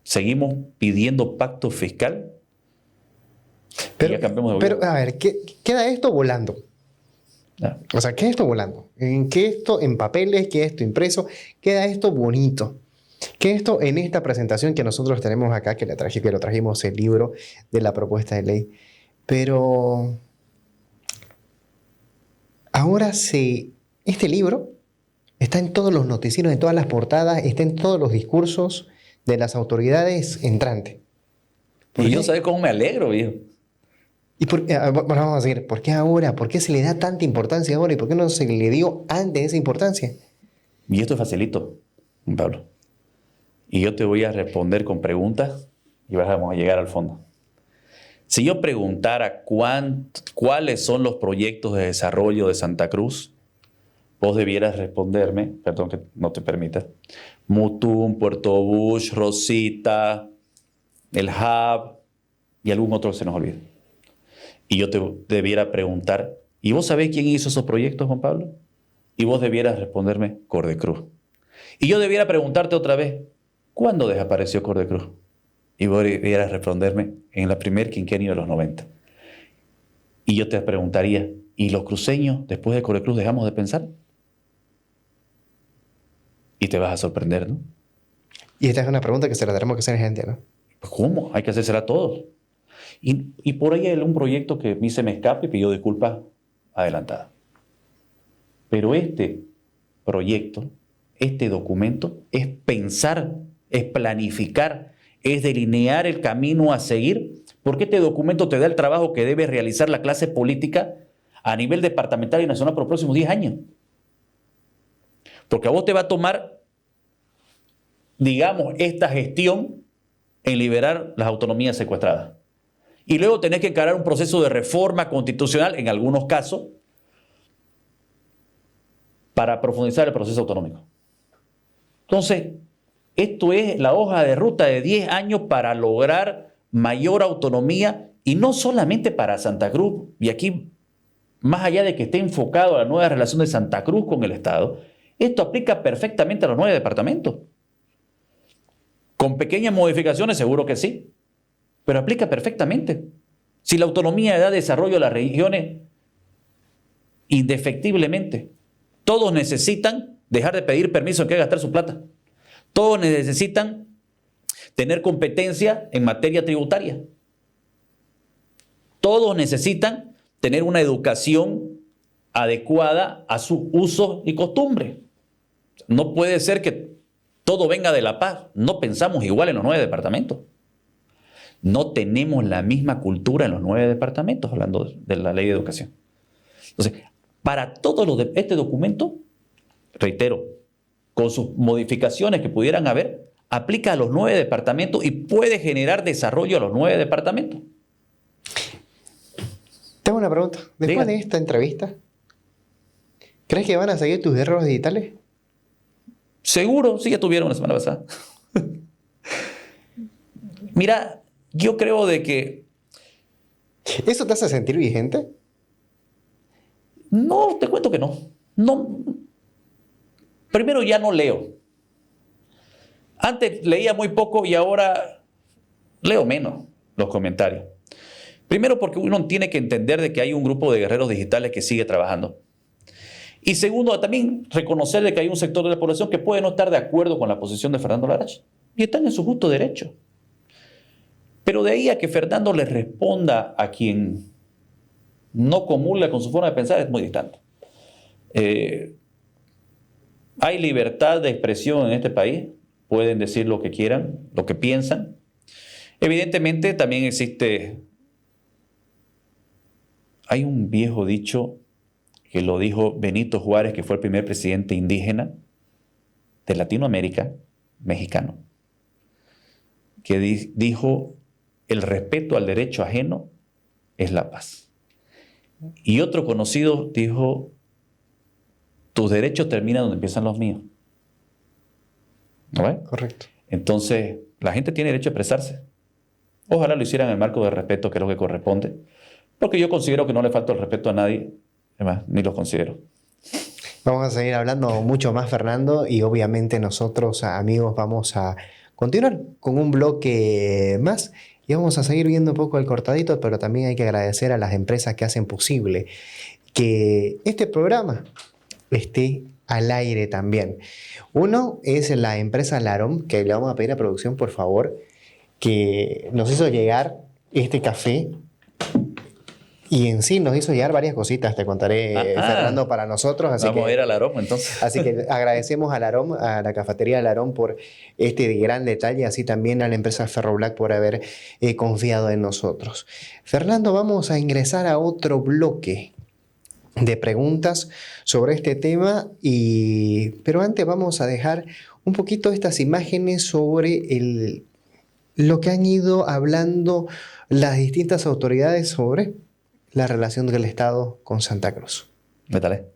seguimos pidiendo pacto fiscal. Pero, a ver, queda esto volando. O sea, queda esto volando. ¿Queda esto en papeles? ¿Queda esto impreso? ¿Queda esto bonito? ¿Queda esto en esta presentación que nosotros tenemos acá, que lo trajimos el libro de la propuesta de ley? Pero ahora este libro está en todos los noticieros, en todas las portadas, está en todos los discursos de las autoridades entrantes. Y yo no sabes cómo me alegro, viejo. Y bueno, vamos a seguir. ¿Por qué ahora? ¿Por qué se le da tanta importancia ahora? ¿Y por qué no se le dio antes esa importancia? Y esto es facilito, Pablo. Y yo te voy a responder con preguntas y vamos a llegar al fondo. Si yo preguntara cuáles son los proyectos de desarrollo de Santa Cruz, vos debieras responderme, perdón que no te permita, Mutum, Puerto Bush, Rosita, el Hub y algún otro que se nos olvide. Y yo te debiera preguntar, ¿y vos sabés quién hizo esos proyectos, Juan Pablo? Y vos debieras responderme, Cordecruz. Y yo debiera preguntarte otra vez, ¿cuándo desapareció Cordecruz? Y vos debieras responderme, en la primer quinquenio de los 90. Y yo te preguntaría, ¿y los cruceños después de Cordecruz dejamos de pensar? Y te vas a sorprender, ¿no? Y esta es una pregunta que se la tenemos que hacer a gente, ¿no? ¿Cómo? Hay que hacérsela a todos. Y por ahí hay un proyecto que a mí se me escapa y pidió disculpas adelantadas. Pero proyecto, este documento, es pensar, es planificar, es delinear el camino a seguir, porque este documento te da el trabajo que debe realizar la clase política a nivel departamental y nacional por los próximos 10 años. Porque a vos te va a tomar, digamos, esta gestión en liberar las autonomías secuestradas. Y luego tenés que encarar un proceso de reforma constitucional, en algunos casos, para profundizar el proceso autonómico. Entonces, esto es la hoja de ruta de 10 años para lograr mayor autonomía, y no solamente para Santa Cruz, y aquí, más allá de que esté enfocado a la nueva relación de Santa Cruz con el Estado, esto aplica perfectamente a los 9 departamentos. Con pequeñas modificaciones, seguro que sí, pero aplica perfectamente. Si la autonomía da desarrollo a las regiones, indefectiblemente, todos necesitan dejar de pedir permiso en qué gastar su plata. Todos necesitan tener competencia en materia tributaria. Todos necesitan tener una educación adecuada a sus usos y costumbres. No puede ser que todo venga de La Paz. No pensamos igual en los 9 departamentos. No tenemos la misma cultura en los 9 departamentos, hablando de la ley de educación. Entonces, para todo lo de este documento, reitero, con sus modificaciones que pudieran haber, aplica a los 9 departamentos y puede generar desarrollo a los 9 departamentos. Tengo una pregunta. Después de esta entrevista, ¿crees que van a seguir tus guerreros digitales? Seguro, sí, ya tuvieron la semana pasada. Mira, yo creo de que... ¿Eso te hace sentir vigente? No, te cuento que no. No. Primero, ya no leo. Antes leía muy poco y ahora leo menos los comentarios. Primero, porque uno tiene que entender de que hay un grupo de guerreros digitales que sigue trabajando. Y segundo, también reconocer de que hay un sector de la población que puede no estar de acuerdo con la posición de Fernando Larach. Y están en su justo derecho. Pero de ahí a que Fernando le responda a quien no comulga con su forma de pensar es muy distante. Hay libertad de expresión en este país. Pueden decir lo que quieran, lo que piensan. Evidentemente también hay un viejo dicho que lo dijo Benito Juárez, que fue el primer presidente indígena de Latinoamérica, mexicano, que dijo: el respeto al derecho ajeno es la paz. Y otro conocido dijo: tus derechos terminan donde empiezan los míos. ¿No ves? Correcto. Entonces, la gente tiene derecho a expresarse. Ojalá lo hicieran en el marco de respeto, que es lo que corresponde, porque yo considero que no le falta el respeto a nadie, además, ni los considero. Vamos a seguir hablando mucho más, Fernando, y obviamente nosotros, amigos, vamos a continuar con un bloque más y vamos a seguir viendo un poco el cortadito, pero también hay que agradecer a las empresas que hacen posible que este programa esté al aire también. Uno es la empresa Larom, que le vamos a pedir a producción, por favor, que nos hizo llegar este café. Y en sí nos hizo llegar varias cositas, te contaré, Fernando, para nosotros. Así vamos a ir al Larom, entonces. Así que agradecemos a Larom, a la cafetería Larom, por este gran detalle, así también a la empresa Ferroblack por haber confiado en nosotros. Fernando, vamos a ingresar a otro bloque de preguntas sobre este tema, pero antes vamos a dejar un poquito estas imágenes sobre lo que han ido hablando las distintas autoridades sobre la relación del Estado con Santa Cruz. Métale.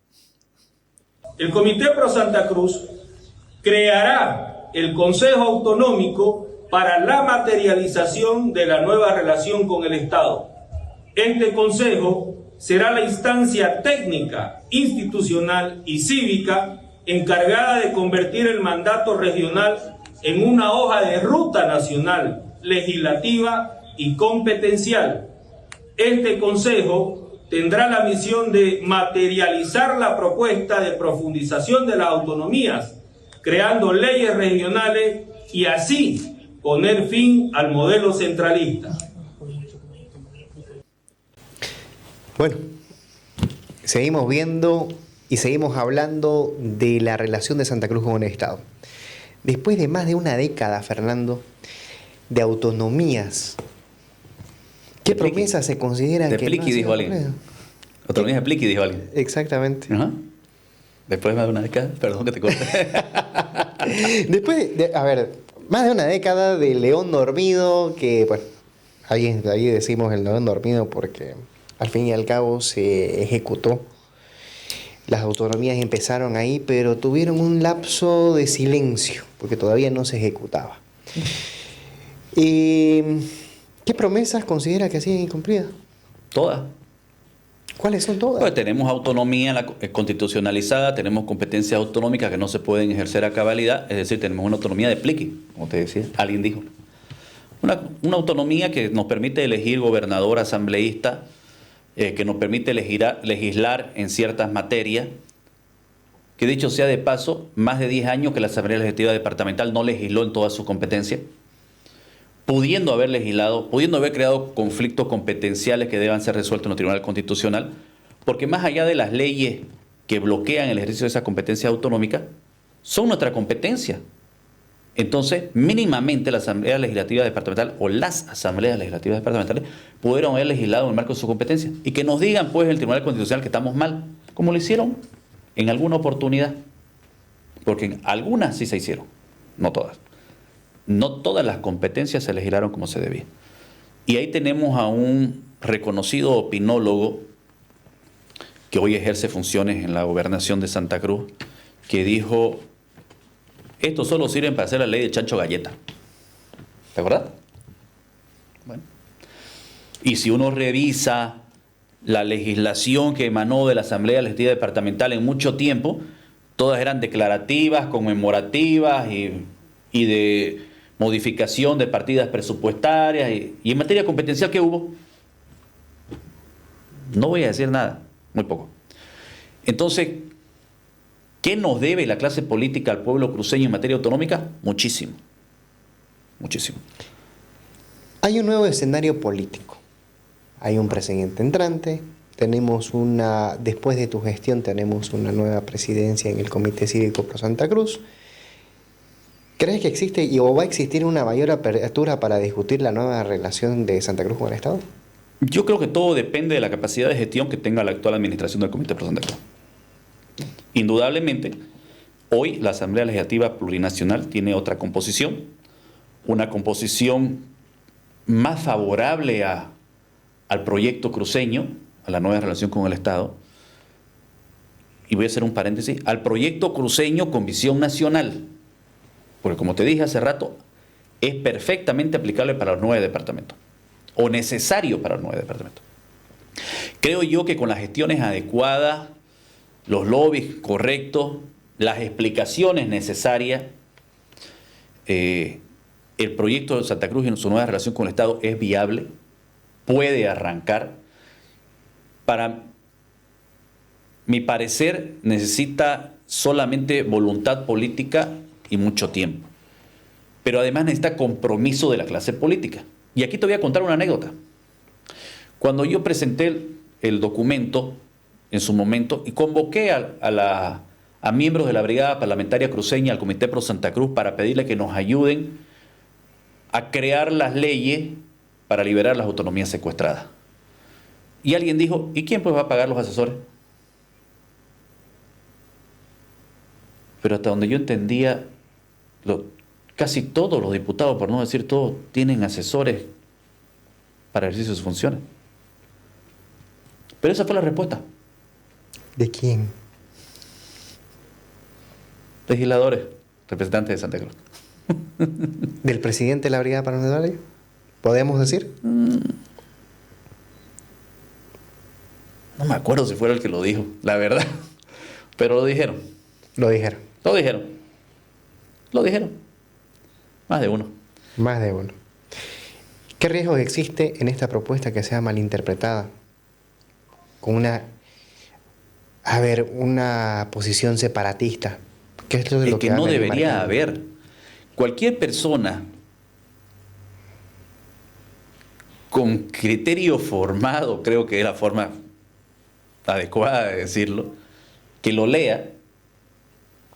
El Comité Pro Santa Cruz creará el Consejo Autonómico para la materialización de la nueva relación con el Estado. Este consejo será la instancia técnica, institucional y cívica encargada de convertir el mandato regional en una hoja de ruta nacional, legislativa y competencial. Este consejo tendrá la misión de materializar la propuesta de profundización de las autonomías, creando leyes regionales y así poner fin al modelo centralista. Bueno, seguimos viendo y seguimos hablando de la relación de Santa Cruz con el Estado. Después de más de una década, Fernando, de autonomías, ¿qué De pliqui. promesas se consideran De que pliqui, no han dijo sido alguien. cumplidas? Autonomía de pliqui, dijo alguien. Exactamente. Ajá. Después de más de una década, perdón que te corte. Después de, a ver, más de una década de león dormido, que, bueno, ahí decimos el león dormido porque al fin y al cabo se ejecutó. Las autonomías empezaron ahí, pero tuvieron un lapso de silencio, porque todavía no se ejecutaba. ¿Qué promesas considera que siguen incumplidas? Todas. ¿Cuáles son todas? Pues tenemos autonomía constitucionalizada, tenemos competencias autonómicas que no se pueden ejercer a cabalidad, es decir, tenemos una autonomía de pliqui, como te decía, alguien dijo. Una autonomía que nos permite elegir gobernador, asambleísta, que nos permite legislar en ciertas materias, que dicho sea de paso, más de 10 años que la Asamblea Legislativa Departamental no legisló en toda su competencia, pudiendo haber legislado, pudiendo haber creado conflictos competenciales que deban ser resueltos en el Tribunal Constitucional, porque más allá de las leyes que bloquean el ejercicio de esa competencia autonómica, son nuestra competencia. Entonces, mínimamente la Asamblea Legislativa Departamental o las Asambleas Legislativas Departamentales pudieron haber legislado en el marco de su competencia y que nos digan, pues, el Tribunal Constitucional que estamos mal, como lo hicieron en alguna oportunidad, porque en algunas sí se hicieron, no todas. No todas las competencias se legislaron como se debía. Y ahí tenemos a un reconocido opinólogo que hoy ejerce funciones en la gobernación de Santa Cruz, que dijo: esto solo sirve para hacer la ley de chancho galleta. ¿Te acuerdas? Bueno. Y si uno revisa la legislación que emanó de la Asamblea Legislativa Departamental en mucho tiempo, todas eran declarativas, conmemorativas y de modificación de partidas presupuestarias y en materia competencial, ¿qué hubo? No voy a decir nada, muy poco. Entonces, ¿qué nos debe la clase política al pueblo cruceño en materia autonómica? Muchísimo, muchísimo. Hay un nuevo escenario político. Hay un presidente entrante. Después de tu gestión, tenemos una nueva presidencia en el Comité Cívico Pro Santa Cruz. ¿Crees que existe o va a existir una mayor apertura para discutir la nueva relación de Santa Cruz con el Estado? Yo creo que todo depende de la capacidad de gestión que tenga la actual administración del Comité Pro Santa Cruz. Indudablemente, hoy la Asamblea Legislativa Plurinacional tiene otra composición, una composición más favorable al proyecto cruceño, a la nueva relación con el Estado, y voy a hacer un paréntesis, al proyecto cruceño con visión nacional, porque como te dije hace rato, es perfectamente aplicable para los 9 departamentos, o necesario para los 9 departamentos. Creo yo que con las gestiones adecuadas, los lobbies correctos, las explicaciones necesarias, el proyecto de Santa Cruz en su nueva relación con el Estado es viable, puede arrancar. Para mi parecer, necesita solamente voluntad política y mucho tiempo. Pero además necesita compromiso de la clase política. Y aquí te voy a contar una anécdota. Cuando yo presenté el documento en su momento y convoqué a miembros de la Brigada Parlamentaria Cruceña, al Comité Pro Santa Cruz, para pedirle que nos ayuden a crear las leyes para liberar las autonomías secuestradas. Y alguien dijo: ¿y quién pues va a pagar los asesores? Pero hasta donde yo entendía, casi todos los diputados, por no decir todos, tienen asesores para ejercicio de sus funciones. Pero esa fue la respuesta. ¿De quién? Legisladores, representantes de Santa Cruz. ¿Del presidente de la Brigada Parlamentaria? ¿Podemos decir? No me acuerdo si fuera el que lo dijo, la verdad. Pero lo dijeron. Lo dijeron. Lo dijeron. Lo dijeron. Más de uno. Más de uno. ¿Qué riesgos existe en esta propuesta que sea malinterpretada? Con una posición separatista. ¿Qué es lo Es que que va a no venir debería marcando? haber. Cualquier persona con criterio formado, creo que es la forma adecuada de decirlo, que lo lea,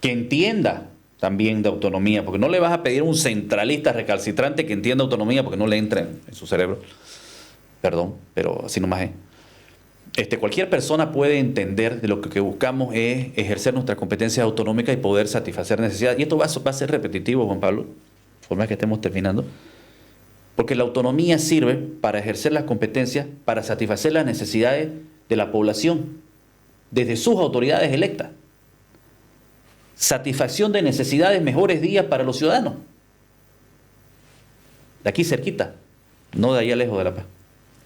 que entienda también de autonomía, porque no le vas a pedir a un centralista recalcitrante que entienda autonomía porque no le entra en su cerebro. Perdón, pero así nomás es. Cualquier persona puede entender de lo que buscamos es ejercer nuestras competencias autonómicas y poder satisfacer necesidades. Y esto va a ser repetitivo, Juan Pablo, por más que estemos terminando, porque la autonomía sirve para ejercer las competencias, para satisfacer las necesidades de la población, desde sus autoridades electas. Satisfacción de necesidades, mejores días para los ciudadanos. De aquí cerquita, no de allá lejos de La Paz.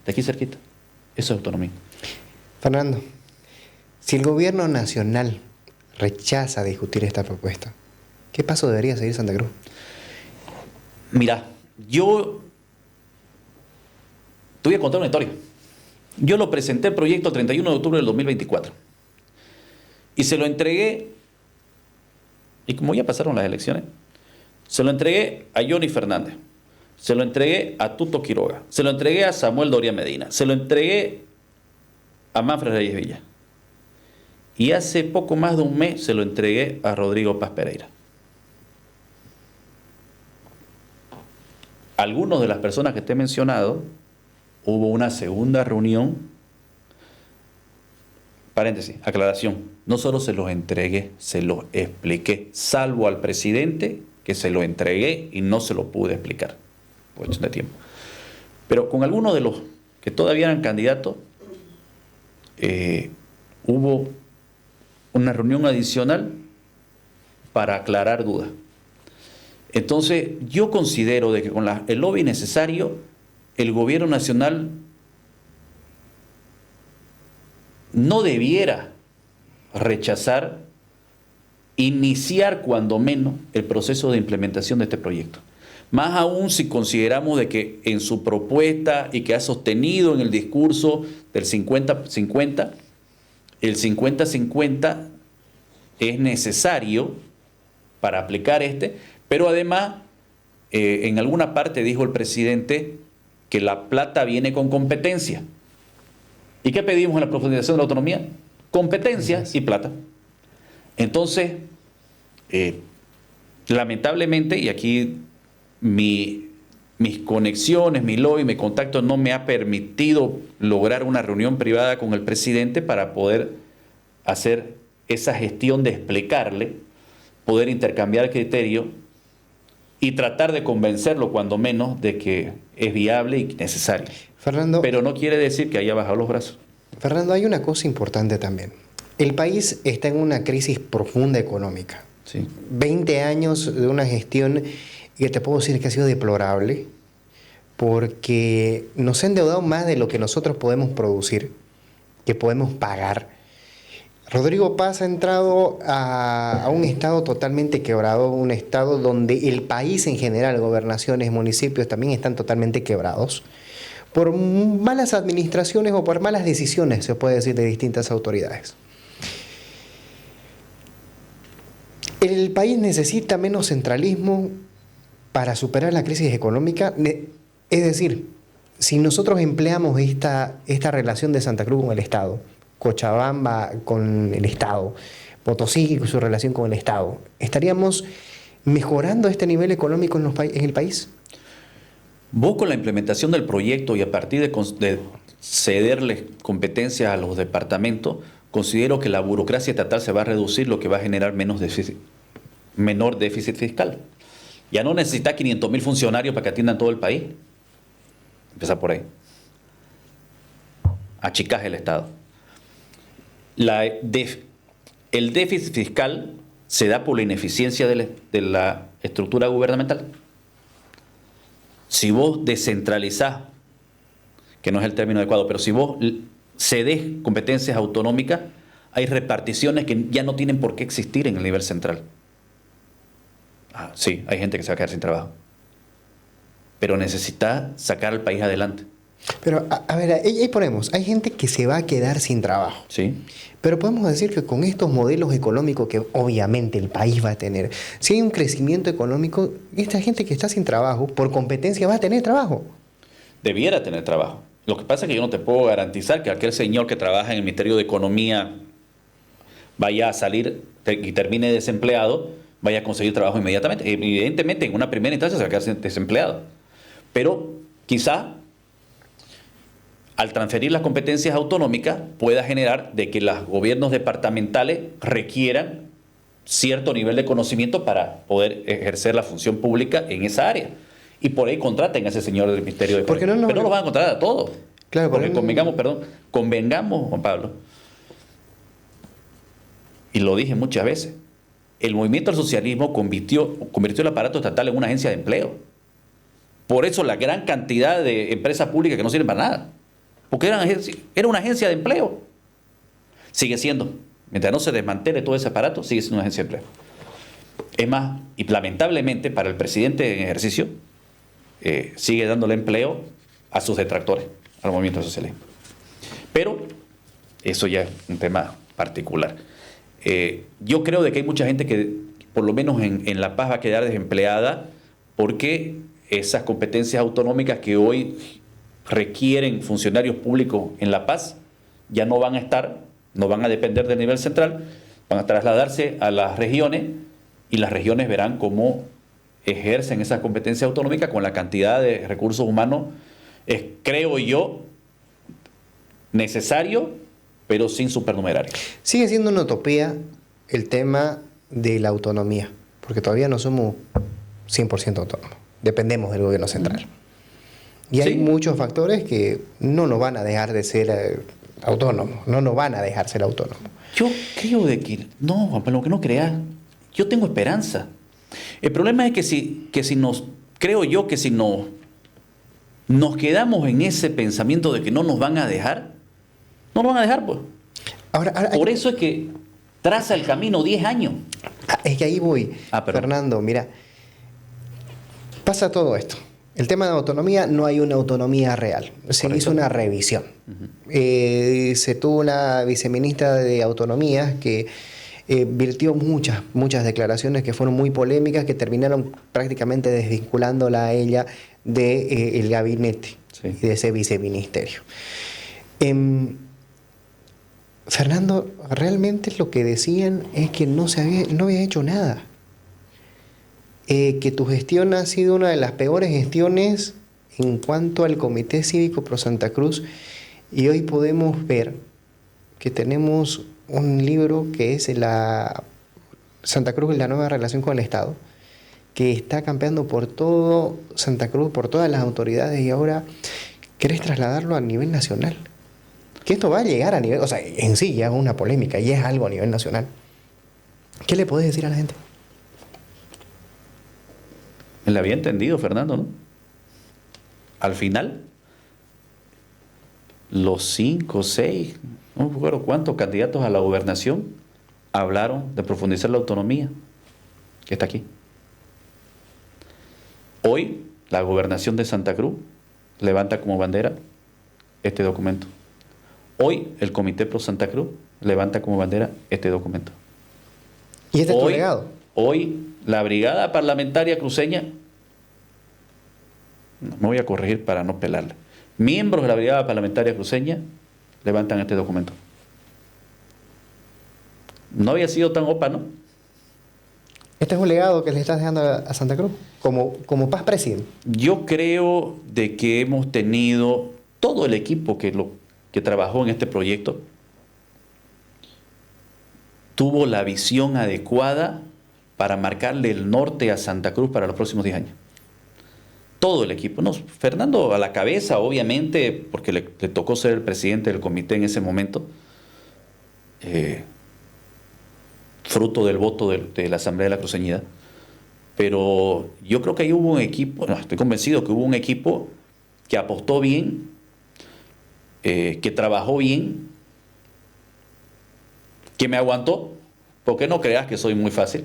De aquí cerquita. Eso es autonomía. Fernando, si el gobierno nacional rechaza discutir esta propuesta, ¿qué paso debería seguir Santa Cruz? Mira, yo te voy a contar una historia. Yo lo presenté el proyecto el 31 de octubre del 2024 y se lo entregué, y como ya pasaron las elecciones, se lo entregué a Johnny Fernández, se lo entregué a Tuto Quiroga, se lo entregué a Samuel Doria Medina, se lo entregué a Manfred Reyes Villa. Y hace poco más de un mes se lo entregué a Rodrigo Paz Pereira. Algunos de las personas que te he mencionado, hubo una segunda reunión. Paréntesis, aclaración, no solo se los entregué, se los expliqué, salvo al presidente que se lo entregué y no se lo pude explicar, por cuestión de tiempo. Pero con algunos de los que todavía eran candidatos, hubo una reunión adicional para aclarar dudas. Entonces, yo considero de que con el lobby necesario, el gobierno nacional no debiera rechazar, iniciar cuando menos el proceso de implementación de este proyecto. Más aún si consideramos de que en su propuesta y que ha sostenido en el discurso del 50-50, el 50-50 es necesario para aplicar pero además en alguna parte dijo el presidente que la plata viene con competencia. ¿Y qué pedimos en la profundización de la autonomía? Competencia y plata. Entonces, lamentablemente, y aquí mis conexiones, mi lobby, mi contacto no me ha permitido lograr una reunión privada con el presidente para poder hacer esa gestión de explicarle, poder intercambiar criterio y tratar de convencerlo cuando menos de que es viable y necesario. Fernando, pero no quiere decir que haya bajado los brazos. Fernando, hay una cosa importante también. El país está en una crisis profunda económica. Sí. 20 años de una gestión que te puedo decir que ha sido deplorable porque nos ha endeudado más de lo que nosotros podemos producir, que podemos pagar. Rodrigo Paz ha entrado a un estado totalmente quebrado, un estado donde el país en general, gobernaciones, municipios también están totalmente quebrados por malas administraciones o por malas decisiones, se puede decir, de distintas autoridades. El país necesita menos centralismo para superar la crisis económica. Es decir, si nosotros empleamos esta relación de Santa Cruz con el Estado, Cochabamba con el Estado, Potosí con su relación con el Estado, ¿estaríamos mejorando este nivel económico en el país? Vos con la implementación del proyecto y a partir de cederles competencias a los departamentos, considero que la burocracia estatal se va a reducir, lo que va a generar menor déficit fiscal. Ya no necesitas 500.000 funcionarios para que atiendan todo el país. Empieza por ahí. Achicás el Estado. El déficit fiscal se da por la ineficiencia de la estructura gubernamental. Si vos descentralizás, que no es el término adecuado, pero si vos cedés competencias autonómicas, hay reparticiones que ya no tienen por qué existir en el nivel central. Sí, hay gente que se va a quedar sin trabajo. Pero necesita sacar al país adelante. Pero, a ver, ahí ponemos, hay gente que se va a quedar sin trabajo. Sí. Pero podemos decir que con estos modelos económicos que obviamente el país va a tener, si hay un crecimiento económico, esta gente que está sin trabajo, por competencia va a tener trabajo. Debiera tener trabajo. Lo que pasa es que yo no te puedo garantizar que aquel señor que trabaja en el Ministerio de Economía vaya a salir y termine desempleado, vaya a conseguir trabajo inmediatamente. Evidentemente, en una primera instancia se va a quedar desempleado. Pero quizá al transferir las competencias autonómicas pueda generar de que los gobiernos departamentales requieran cierto nivel de conocimiento para poder ejercer la función pública en esa área. Y por ahí contraten a ese señor del Ministerio de Porque Pero no lo van a contratar a todos. Claro, porque pero convengamos, Juan Pablo, y lo dije muchas veces, el movimiento al socialismo convirtió el aparato estatal en una agencia de empleo. Por eso la gran cantidad de empresas públicas que no sirven para nada. Porque era una agencia de empleo. Sigue siendo. Mientras no se desmantele todo ese aparato, sigue siendo una agencia de empleo. Es más, y lamentablemente para el presidente en ejercicio, sigue dándole empleo a sus detractores, al movimiento socialismo. Pero eso ya es un tema particular. Yo creo de que hay mucha gente que, por lo menos en La Paz, va a quedar desempleada porque esas competencias autonómicas que hoy requieren funcionarios públicos en La Paz ya no van a estar, no van a depender del nivel central, van a trasladarse a las regiones y las regiones verán cómo ejercen esas competencias autonómicas con la cantidad de recursos humanos, creo yo, necesario, pero sin supernumerario. Sigue siendo una utopía el tema de la autonomía, porque todavía no somos 100% autónomos, dependemos del gobierno central. Y hay muchos factores que no nos van a dejar de ser autónomos, no nos van a dejar ser autónomos. Yo creo de que, no, Juan Pablo, que no creas, yo tengo esperanza. El problema es que si nos quedamos en ese pensamiento de que no nos van a dejar, no nos van a dejar, pues. Ahora, por eso es que traza el camino 10 años. Es que ahí voy, Fernando, mira, pasa todo esto. El tema de autonomía, no hay una autonomía real. Se hizo una revisión. Se tuvo una viceministra de Autonomía que virtió muchas declaraciones que fueron muy polémicas, que terminaron prácticamente desvinculándola a ella del gabinete y de ese viceministerio. Fernando, realmente lo que decían es que no había hecho nada. Que tu gestión ha sido una de las peores gestiones en cuanto al Comité Cívico Pro Santa Cruz, y hoy podemos ver que tenemos un libro que es Santa Cruz y la nueva relación con el Estado, que está campeando por todo Santa Cruz, por todas las autoridades, y ahora querés trasladarlo a nivel nacional. Que esto va a llegar a nivel, o sea, en sí ya es una polémica y es algo a nivel nacional. ¿Qué le podés decir a la gente? Le había entendido, Fernando, ¿no? Al final, los 5, 6, no me acuerdo cuántos candidatos a la gobernación hablaron de profundizar la autonomía, que está aquí. Hoy, la gobernación de Santa Cruz levanta como bandera este documento. Hoy, el Comité Pro Santa Cruz levanta como bandera este documento. ¿Y este es tu legado? Hoy, la Brigada Parlamentaria Cruceña, me voy a corregir para no pelarle, miembros de la Brigada Parlamentaria Cruceña levantan este documento. No había sido tan opa, ¿no? Este es un legado que le estás dejando a Santa Cruz como Paz Presidente. Yo creo de que hemos tenido todo el equipo que trabajó en este proyecto tuvo la visión adecuada para marcarle el norte a Santa Cruz para los próximos 10 años. Todo el equipo. No, Fernando a la cabeza, obviamente, porque le tocó ser el presidente del comité en ese momento, fruto del voto de la Asamblea de la Cruceñidad. Pero yo creo que ahí hubo un equipo, estoy convencido que hubo un equipo que apostó bien, que trabajó bien, que me aguantó, porque no creas que soy muy fácil,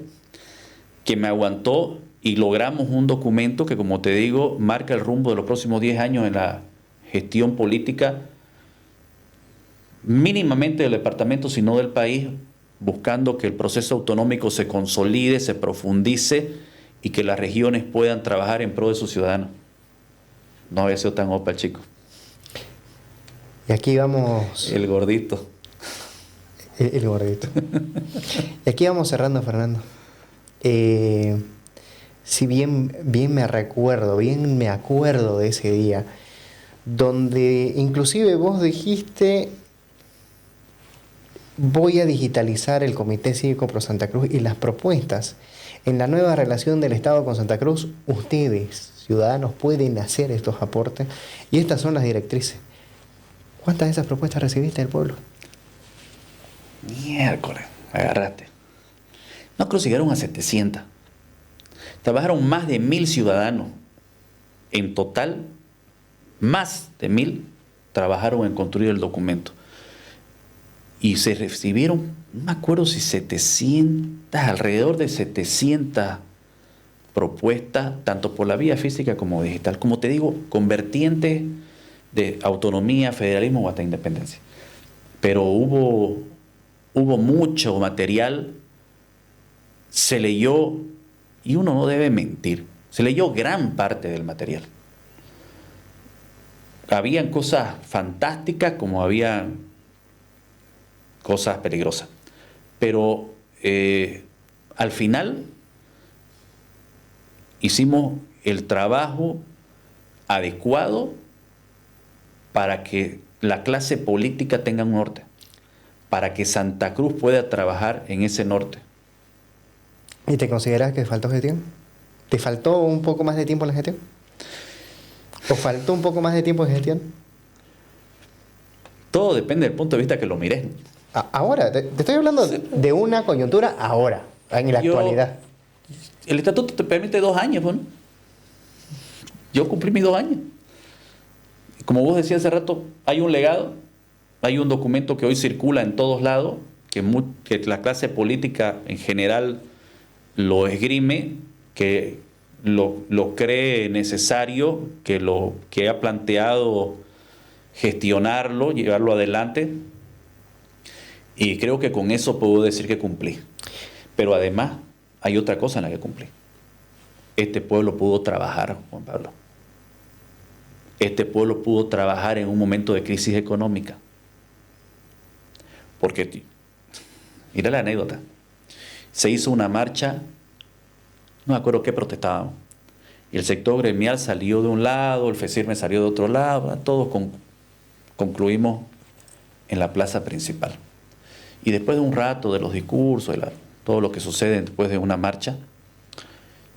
que me aguantó y logramos un documento que, como te digo, marca el rumbo de los próximos 10 años en la gestión política, mínimamente del departamento, sino del país, buscando que el proceso autonómico se consolide, se profundice y que las regiones puedan trabajar en pro de sus ciudadanos. No había sido tan opa el chico. Y aquí vamos... El gordito. El gordito. Y aquí vamos cerrando, Fernando. Si bien me acuerdo de ese día, donde inclusive vos dijiste, voy a digitalizar el Comité Cívico Pro Santa Cruz y las propuestas. En la nueva relación del Estado con Santa Cruz, ustedes, ciudadanos, pueden hacer estos aportes y estas son las directrices. ¿Cuántas de esas propuestas recibiste del pueblo? Miércoles, agarraste. No creo que llegaron a 700. Trabajaron más de 1000 ciudadanos. En total, más de 1000 trabajaron en construir el documento. Y se recibieron, no me acuerdo si 700, alrededor de 700 propuestas, tanto por la vía física como digital. Como te digo, con vertientes de autonomía, federalismo o hasta independencia. Pero hubo mucho material, se leyó, y uno no debe mentir, se leyó gran parte del material. Habían cosas fantásticas como había cosas peligrosas. Pero al final hicimos el trabajo adecuado para que la clase política tenga un norte, para que Santa Cruz pueda trabajar en ese norte. ¿Y te consideras que faltó gestión? ¿Te faltó un poco más de tiempo en la gestión? ¿O faltó un poco más de tiempo en gestión? Todo depende del punto de vista que lo mires. Ahora, te estoy hablando de una coyuntura ahora, en la actualidad. El estatuto te permite 2 años, ¿no? Yo cumplí mis 2 años. Como vos decías hace rato, hay un legado, hay un documento que hoy circula en todos lados, que la clase política en general lo esgrime, que lo cree necesario, que ha planteado gestionarlo, llevarlo adelante, y creo que con eso puedo decir que cumplí. Pero además hay otra cosa en la que cumplí. Este pueblo pudo trabajar, Juan Pablo. Este pueblo pudo trabajar en un momento de crisis económica. Porque, mira la anécdota, se hizo una marcha, no me acuerdo qué protestábamos, y el sector gremial salió de un lado, el FECIRME salió de otro lado, todos concluimos en la plaza principal. Y después de un rato de los discursos, todo lo que sucede después de una marcha,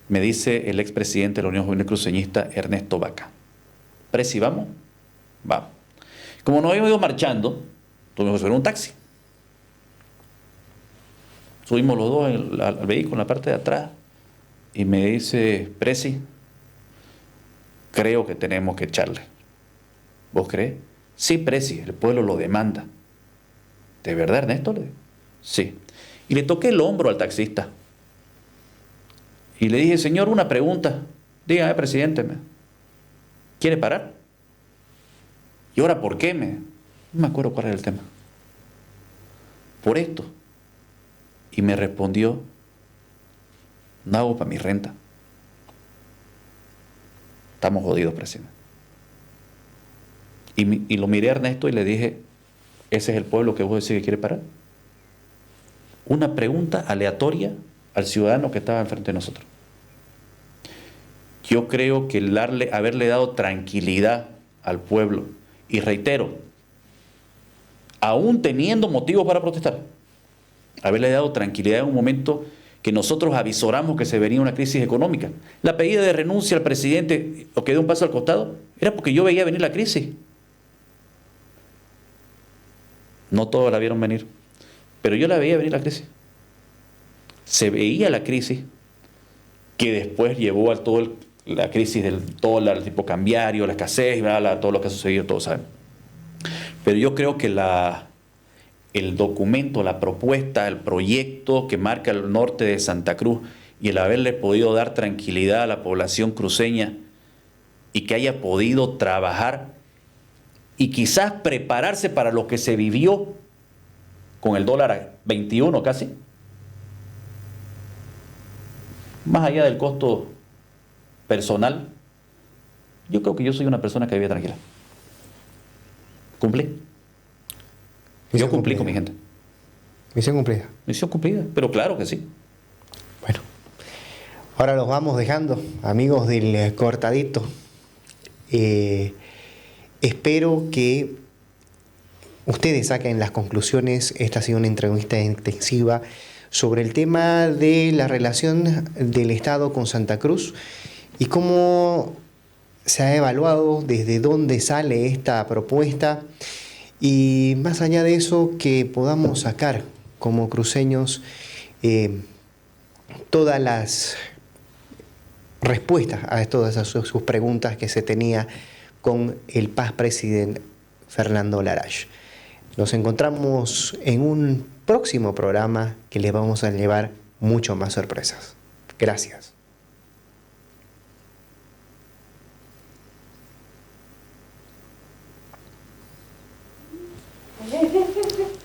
me dice el expresidente de la Unión Juvenil Cruceñista, Ernesto Vaca: Presi, ¿vamos? Vamos. Como nos habíamos ido marchando, tuvimos que subir un taxi. Subimos los dos al vehículo en la parte de atrás y me dice: Presi, creo que tenemos que echarle. ¿Vos crees? Sí, Presi, el pueblo lo demanda. ¿De verdad, Ernesto? Sí. Y le toqué el hombro al taxista. Y le dije: señor, una pregunta. Dígame, presidente. ¿Quiere parar? ¿Y ahora por qué? No me acuerdo cuál era el tema. Por esto. Y me respondió: no hago para mi renta. Estamos jodidos, presidente. Y lo miré a Ernesto y le dije: ¿ese es el pueblo que vos decís que quiere parar? Una pregunta aleatoria al ciudadano que estaba enfrente de nosotros. Yo creo que haberle dado tranquilidad al pueblo, y reitero, aún teniendo motivos para protestar, haberle dado tranquilidad en un momento que nosotros avisoramos que se venía una crisis económica. La pedida de renuncia al presidente, o que dé un paso al costado, era porque yo veía venir la crisis. No todos la vieron venir, pero yo la veía venir la crisis. Se veía la crisis que después llevó a la crisis del dólar, el tipo cambiario, la escasez, todo lo que ha sucedido, todos saben. Pero yo creo que el documento, la propuesta, el proyecto que marca el norte de Santa Cruz, y el haberle podido dar tranquilidad a la población cruceña y que haya podido trabajar y quizás prepararse para lo que se vivió con el dólar a 21 casi, más allá del costo personal, yo creo que yo soy una persona que vivía tranquila. Cumplí. Yo cumplí con mi gente. Misión cumplida. Misión cumplida, pero claro que sí. Bueno, ahora los vamos dejando, amigos del Cortadito. Espero que ustedes saquen las conclusiones. Esta ha sido una entrevista intensiva sobre el tema de la relación del Estado con Santa Cruz y cómo se ha evaluado, desde dónde sale esta propuesta, y más allá de eso, que podamos sacar como cruceños todas las respuestas a todas sus preguntas que se tenía con el paz presidente Fernando Larrache. Nos encontramos en un próximo programa que les vamos a llevar mucho más sorpresas. Gracias.